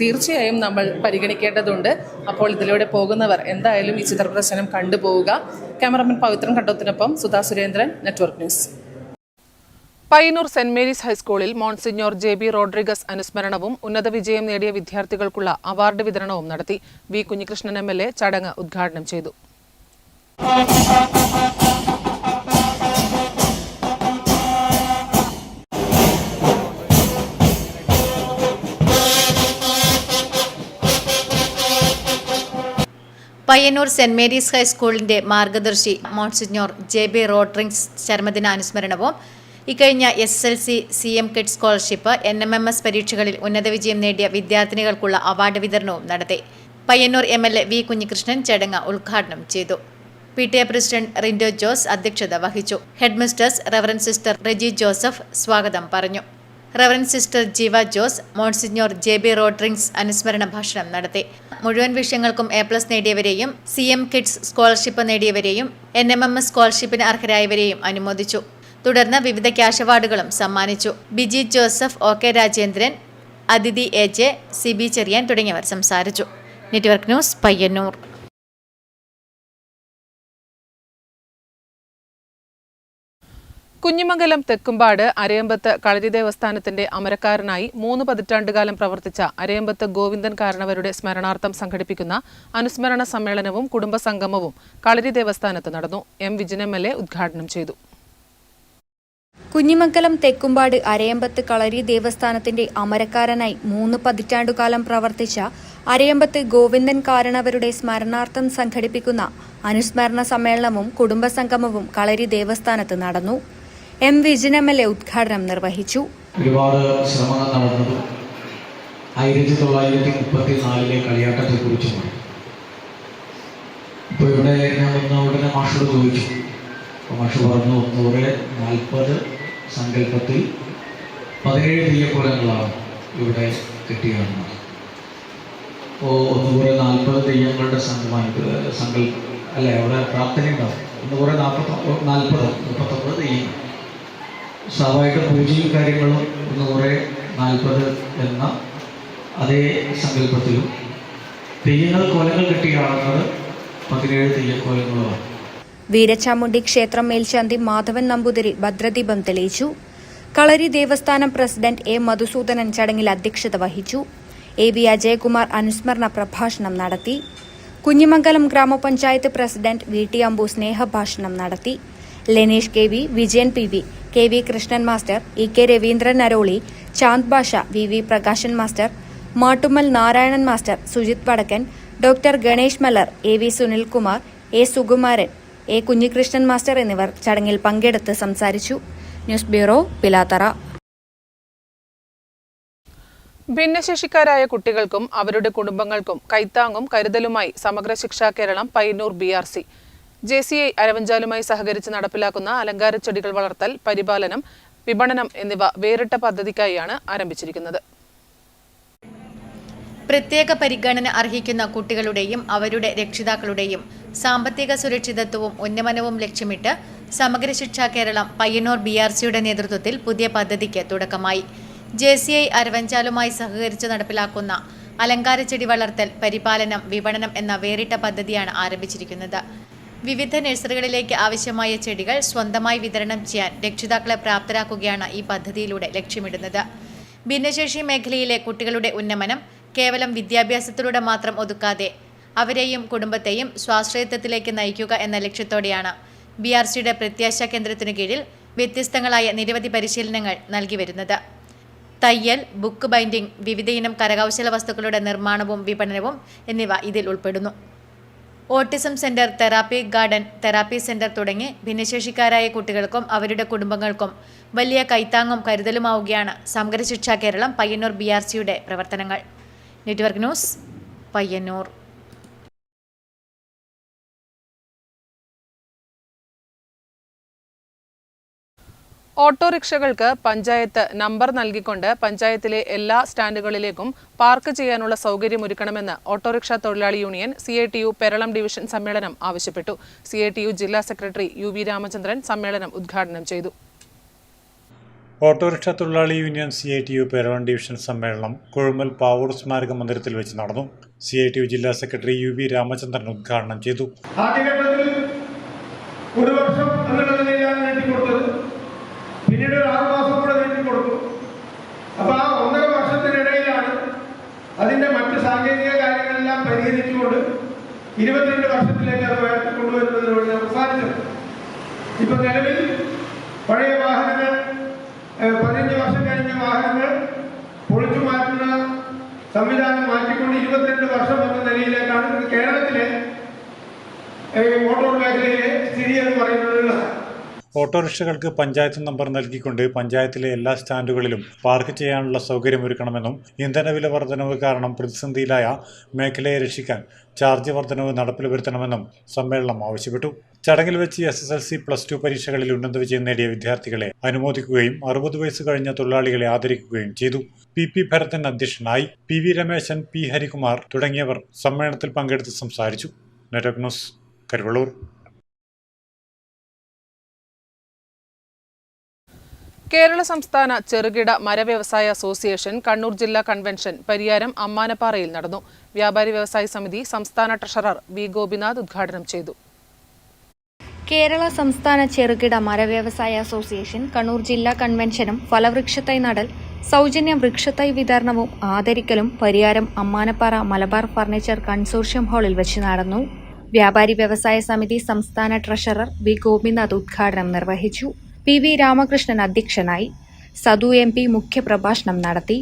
തീർച്ചയായും നമ്മൾ പരിഗണിക്കേണ്ടതുണ്ട്. അപ്പോൾ ഇതിലൂടെ പോകുന്നവർ എന്തായാലും ഈ ചിത്രപ്രദർശനം കണ്ടുപോവുക. ക്യാമറമാൻ പവിത്രൻ കണ്ടത്തിനൊപ്പം സുധാ സുരേന്ദ്രൻ, നെറ്റ്വർക്ക് ന്യൂസ്. പയ്യന്നൂർ സെന്റ് മേരീസ് ഹൈസ്കൂളിൽ മോൺസിഞ്ഞോർ JB റോഡ്രിഗസ് അനുസ്മരണവും ഉന്നത വിജയം നേടിയ വിദ്യാർത്ഥികൾക്കുള്ള അവാർഡ് വിതരണവും നടത്തി. V കുഞ്ഞികൃഷ്ണൻ MLA ചടങ്ങ് ഉദ്ഘാടനം ചെയ്തു. പയ്യന്നൂർ സെന്റ് മേരീസ് ഹൈസ്കൂളിന്റെ മാർഗദർശി മോൺസിഞ്ഞോർ JB റോഡ്രിഗ്സ് ചരമദിനാനുസ്മരണവും ഇക്കഴിഞ്ഞ SSLC CM kids scholarship NMMS പരീക്ഷകളിൽ ഉന്നത വിജയം നേടിയ വിദ്യാർത്ഥിനികൾക്കുള്ള അവാർഡ് വിതരണവും നടത്തി. പയ്യന്നൂർ MLA V കുഞ്ഞികൃഷ്ണൻ ചടങ്ങ് ഉദ്ഘാടനം ചെയ്തു. PTA പ്രസിഡന്റ് റിൻഡോ ജോസ് അധ്യക്ഷത വഹിച്ചു. Head mistress reverend sister Reji Joseph സ്വാഗതം പറഞ്ഞു. റവറൻഡ് സിസ്റ്റർ ജീവ ജോസ് മോൺസിഞ്ഞോർ JB റോഡ്രിഗ്സ് അനുസ്മരണ ഭാഷണം നടത്തി. മുഴുവൻ വിഷയങ്ങൾക്കും A+ നേടിയവരെയും CM കിഡ്സ് സ്കോളർഷിപ്പ് നേടിയവരെയും NMMS സ്കോളർഷിപ്പിന് അർഹരായവരെയും അനുമോദിച്ചു. തുടർന്ന് വിവിധ ക്യാഷ് അവാർഡുകളും സമ്മാനിച്ചു. ബിജി ജോസഫ്, OK രാജേന്ദ്രൻ, അതിഥി AJ, CB ചെറിയാൻ തുടങ്ങിയവർ സംസാരിച്ചു. Network news, Payyannur. കുഞ്ഞിമംഗലം തെക്കുംപാട് അരയമ്പത്ത് കളരി ദേവസ്ഥാനത്തിന്റെ അമരക്കാരനായി 3 പതിറ്റാണ്ടുകാലം പ്രവർത്തിച്ച അരയമ്പത്ത് ഗോവിന്ദൻ കാരണവരുടെ സ്മരണാർത്ഥം സംഘടിപ്പിക്കുന്ന അനുസ്മരണ സമ്മേളനവും കുടുംബസംഗമവും കളരി ദേവസ്ഥാനത്ത് നടന്നു. M വിജിൻ MLA ഉദ്ഘാടനം ചെയ്തു. കുഞ്ഞിമംഗലം തെക്കുംപാട് അരയമ്പത്ത് കളരി ദേവസ്ഥാനത്തിന്റെ അമരക്കാരനായി 3 പതിറ്റാണ്ടുകാലം പ്രവർത്തിച്ച അരയമ്പത്ത് ഗോവിന്ദൻ കാരണവരുടെ സ്മരണാർത്ഥം സംഘടിപ്പിക്കുന്ന അനുസ്മരണ സമ്മേളനവും കുടുംബസംഗമവും കളരി ദേവസ്ഥാനത്ത് നടന്നു. M വിജിൻ MLA ഉദ്ഘാടനം നിർവഹിച്ചു. ഒരുപാട് ശ്രമങ്ങൾ നടന്നത് 1934 കളിയാട്ടത്തെ കുറിച്ചുമാണ്. ഇപ്പോൾ ഇവിടെ ഞാൻ വന്ന ഉടനെ മാഷോട് ചോദിച്ചു. മാഷ് പറഞ്ഞു 140 സങ്കല്പത്തിൽ 17 തെയ്യക്കോലങ്ങളാണ് ഇവിടെ കിട്ടിയത്. അപ്പോൾ 140 തെയ്യങ്ങളുടെ സങ്കല്പം അല്ലേ അവിടെ പ്രാർത്ഥന ഉണ്ടാവും. 39 തെയ്യം സ്വാഭാവിക പൂജയും കാര്യങ്ങളും 140 എന്ന അതേ സങ്കല്പത്തിലും തെയ്യങ്ങൾ കോലങ്ങൾ കിട്ടിയാണെന്നത് 17 തെയ്യക്കോലങ്ങളുമാണ്. വീരചാമുണ്ഡി ക്ഷേത്രം മേൽശാന്തി മാധവൻ നമ്പൂതിരി ഭദ്രദീപം തെളിയിച്ചു. കളരി ദേവസ്ഥാനം പ്രസിഡന്റ് എ മധുസൂദനൻ ചടങ്ങിൽ അധ്യക്ഷത വഹിച്ചു. എ ബി അജയകുമാർ അനുസ്മരണ പ്രഭാഷണം നടത്തി. കുഞ്ഞിമംഗലം ഗ്രാമപഞ്ചായത്ത് പ്രസിഡന്റ് വി ടി അമ്പു സ്നേഹഭാഷണം നടത്തി. Leneesh K V, Vijayan P V, K V Krishnan master, E K Raveendran Aroli, Chand Basha, V V Prakashan master, Mattummal Narayanan master, Sujith Vadakkan, doctor Ganesh Mallar, A V Sunilkumar, A Sukumaran, A Kunhikrishnan master എന്നിവർ ചടങ്ങിൽ പങ്കെടുത്ത് സംസാരിച്ചു. News bureau, Pilathara. ഭിന്നശേഷിക്കാരായ കുട്ടികൾക്കും അവരുടെ കുടുംബങ്ങൾക്കും കൈത്താങ്ങും കരുതലുമായി സമഗ്ര ശിക്ഷാ കേരളം പയ്യന്നൂർ BRC JCI അരവഞ്ചാലുമായി സഹകരിച്ച് നടപ്പിലാക്കുന്ന അലങ്കാര ചെടികൾ വളർത്തൽ, പരിപാലനം, വിപണനം എന്നിവ വേറിട്ട പദ്ധതിക്കായാണ് ആരംഭിച്ചിരിക്കുന്നത്. പ്രത്യേക പരിഗണന അർഹിക്കുന്ന കുട്ടികളുടെയും അവരുടെ രക്ഷിതാക്കളുടെയും സാമ്പത്തിക സുരക്ഷിതത്വവും ഉന്നമനവും ലക്ഷ്യമിട്ട് സമഗ്ര ശിക്ഷാ കേരളം പയ്യന്നൂർ BRCയുടെ നേതൃത്വത്തിൽ പുതിയ പദ്ധതിക്ക് തുടക്കമായി. JCI അരവഞ്ചാലുമായി സഹകരിച്ച് നടപ്പിലാക്കുന്ന അലങ്കാര ചെടി വളർത്തൽ, പരിപാലനം, വിപണനം എന്ന വേറിട്ട പദ്ധതിയാണ് ആരംഭിച്ചിരിക്കുന്നത്. വിവിധ നഴ്സറികളിലേക്ക് ആവശ്യമായ ചെടികൾ സ്വന്തമായി വിതരണം ചെയ്യാൻ രക്ഷിതാക്കളെ പ്രാപ്തരാക്കുകയാണ് ഈ പദ്ധതിയിലൂടെ ലക്ഷ്യമിടുന്നത്. ഭിന്നശേഷി മേഖലയിലെ കുട്ടികളുടെ ഉന്നമനം കേവലം വിദ്യാഭ്യാസത്തിലൂടെ മാത്രം ഒതുക്കാതെ അവരെയും കുടുംബത്തെയും സ്വാശ്രയത്വത്തിലേക്ക് നയിക്കുക എന്ന ലക്ഷ്യത്തോടെയാണ് BRCയുടെ പ്രത്യാശാ കേന്ദ്രത്തിനു കീഴിൽ വ്യത്യസ്തങ്ങളായ നിരവധി പരിശീലനങ്ങൾ നൽകി വരുന്നത്. തയ്യൽ, ബുക്ക് ബൈൻഡിംഗ്, വിവിധയിനം കരകൗശല വസ്തുക്കളുടെ നിർമ്മാണവും വിപണനവും എന്നിവ ഇതിൽ ഉൾപ്പെടുന്നു. Autism centre, therapy garden, therapy centre തുടങ്ങി ഭിന്നശേഷിക്കാരായ കുട്ടികൾക്കും അവരുടെ കുടുംബങ്ങൾക്കും വലിയ കൈത്താങ്ങും കരുതലുമാവുകയാണ് സമഗ്ര ശിക്ഷാ കേരളം പയ്യന്നൂർ BRCയുടെ പ്രവർത്തനങ്ങൾ. Network news, Payyannur. ഓട്ടോറിക്ഷകൾക്ക് പഞ്ചായത്ത് നമ്പർ നൽകിക്കൊണ്ട് പഞ്ചായത്തിലെ എല്ലാ സ്റ്റാൻഡുകളിലേക്കും പാർക്ക് ചെയ്യാനുള്ള സൗകര്യമൊരുക്കണമെന്ന് ഓട്ടോറിക്ഷ തൊഴിലാളി യൂണിയൻ CITU പെരളം ഡിവിഷൻ സമ്മേളനം ആവശ്യപ്പെട്ടു. CITU ജില്ലാ സെക്രട്ടറി UV രാമചന്ദ്രൻ സമ്മേളനം ഉദ്ഘാടനം ചെയ്തു. ഓട്ടോറിക്ഷ തൊഴിലാളി യൂണിയൻ CITU പെരളം ഡിവിഷൻ സമ്മേളനം കുഴുമൽ പാവൂർ സ്മാരക മന്ദിരത്തിൽ വെച്ച് നടന്നു. CITU ജില്ലാ സെക്രട്ടറി UV രാമചന്ദ്രൻ ഉദ്ഘാടനം ചെയ്തു. ആദ്യഘട്ടത്തിൽ ഒരു വർഷം എന്നുള്ള നിലയിലാണ് നീട്ടിക്കൊടുത്തത്. പിന്നീട് ഒരു 6 മാസം കൂടെ നീട്ടിക്കൊടുത്തു. അപ്പോൾ ആ 1.5 വർഷത്തിനിടയിലാണ് അതിൻ്റെ മറ്റ് സാങ്കേതിക കാര്യങ്ങളെല്ലാം പരിഹരിച്ചുകൊണ്ട് 22 വർഷത്തിലേക്ക് അത് ഉയർത്തിക്കൊണ്ടുവരുന്നതിലൂടെ അവസാനിച്ചത്. ഇപ്പം നിലവിൽ പഴയ വാഹനങ്ങൾ 15 വർഷം കഴിഞ്ഞ വാഹനങ്ങൾ പൊളിച്ചു മാറ്റുന്ന സംവിധാനം മാറ്റിക്കൊണ്ട് 22 വർഷം എന്ന നിലയിലേക്കാണ് കേരളത്തിലെ മോട്ടോർ മേഖലയിലെ സ്ഥിതി എന്ന് പറയുന്നത്. ഓട്ടോറിക്ഷകൾക്ക് പഞ്ചായത്ത് നമ്പർ നൽകിക്കൊണ്ട് പഞ്ചായത്തിലെ എല്ലാ സ്റ്റാൻഡുകളിലും പാർക്ക് ചെയ്യാനുള്ള സൗകര്യമൊരുക്കണമെന്നും ഇന്ധനവില വർധനവ് കാരണം പ്രതിസന്ധിയിലായ മേഖലയെ രക്ഷിക്കാൻ ചാർജ് വർധനവ് നടപ്പിൽ വരുത്തണമെന്നും സമ്മേളനം ആവശ്യപ്പെട്ടു. ചടങ്ങിൽ വെച്ച് SSLC+2 പരീക്ഷകളിൽ ഉന്നത വിജയം നേടിയ വിദ്യാർത്ഥികളെ അനുമോദിക്കുകയും 60 വയസ്സ് കഴിഞ്ഞ തൊഴിലാളികളെ ആദരിക്കുകയും ചെയ്തു. PP ഭരതൻ അധ്യക്ഷനായി. PV രമേശൻ, P ഹരികുമാർ തുടങ്ങിയവർ സമ്മേളനത്തിൽ പങ്കെടുത്ത് സംസാരിച്ചു. Network news, Karuvallur. കേരള സംസ്ഥാന ചെറുകിട മരവ്യവസായ അസോസിയേഷൻ കണ്ണൂർ ജില്ലാ കൺവെൻഷൻ പരിയാരം അമ്മാനപ്പാറയിൽ നടന്നു. വ്യാപാരി വ്യവസായി സമിതി സംസ്ഥാന ട്രഷറർ V ഗോപിനാഥ് ഉദ്ഘാടനം ചെയ്തു. കേരള സംസ്ഥാന ചെറുകിട മരവ്യവസായ അസോസിയേഷൻ കണ്ണൂർ ജില്ലാ കൺവെൻഷനും ഫലവൃക്ഷത്തൈ നടൽ, സൗജന്യ വൃക്ഷത്തൈ വിതരണവും ആദരിക്കലും പരിയാരം അമ്മാനപ്പാറ മലബാർ ഫർണിച്ചർ കൺസോർഷ്യം ഹാളിൽ വെച്ച് നടന്നു. വ്യാപാരി വ്യവസായ സമിതി സംസ്ഥാന ട്രഷറർ V ഗോപിനാഥ് ഉദ്ഘാടനം നിർവഹിച്ചു. PV രാമകൃഷ്ണൻ അധ്യക്ഷനായി. സദു MP മുഖ്യപ്രഭാഷണം നടത്തി.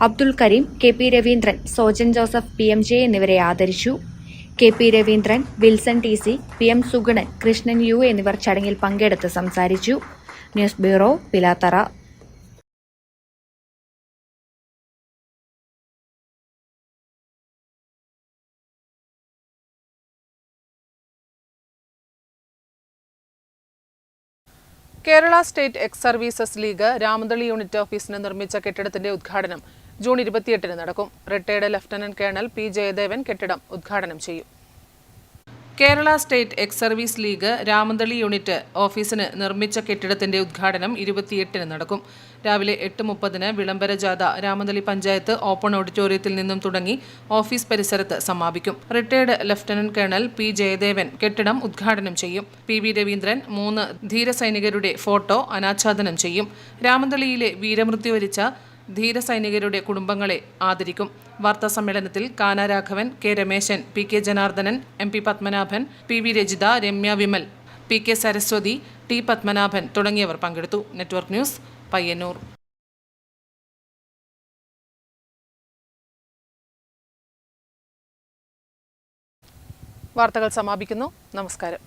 Abdul Kareem, KP Raveendran, Sojan Joseph, PMJ എന്നിവരെ ആദരിച്ചു. KP Raveendran, Wilson TC, PM Sugunan, Krishnan U എന്നിവർ ചടങ്ങിൽ പങ്കെടുത്ത് സംസാരിച്ചു. News bureau, Pilathara. Kerala state ex services league Ramanthali unit ഓഫീസിന് നിർമ്മിച്ച കെട്ടിടത്തിന്റെ ഉദ്ഘാടനം ജൂൺ 28 നടക്കും. Retired lieutenant colonel P Jayadevan കെട്ടിടം ഉദ്ഘാടനം ചെയ്യും. Kerala state ex service league Ramanthali unit ഓഫീസിന് നിർമ്മിച്ച കെട്ടിടത്തിന്റെ ഉദ്ഘാടനം 28-ന് നടക്കും. രാവിലെ 8:30 വിളംബര ജാഥ രാമന്തളി പഞ്ചായത്ത് ഓപ്പൺ ഓഡിറ്റോറിയത്തിൽ നിന്നും തുടങ്ങി ഓഫീസ് പരിസരത്ത് സമാപിക്കും. Retired lieutenant colonel P Jayadevan കെട്ടിടം ഉദ്ഘാടനം ചെയ്യും. PV രവീന്ദ്രൻ 3 ധീരസൈനികരുടെ ഫോട്ടോ അനാച്ഛാദനം ചെയ്യും. രാമന്തളിയിലെ വീരമൃത്യു വരിച്ച ധീരസൈനികരുടെ കുടുംബങ്ങളെ ആദരിക്കും. വാർത്താസമ്മേളനത്തിൽ Kana Raghavan, K Rameshan, PK Janardhanan, MP Padmanabhan, PV Rajitha, Ramya Vimal, PK Saraswathi, T Padmanabhan തുടങ്ങിയവർ പങ്കെടുത്തു. Network news, Payyanur. വാർത്തകൾ സമാപിക്കുന്നു. നമസ്കാരം.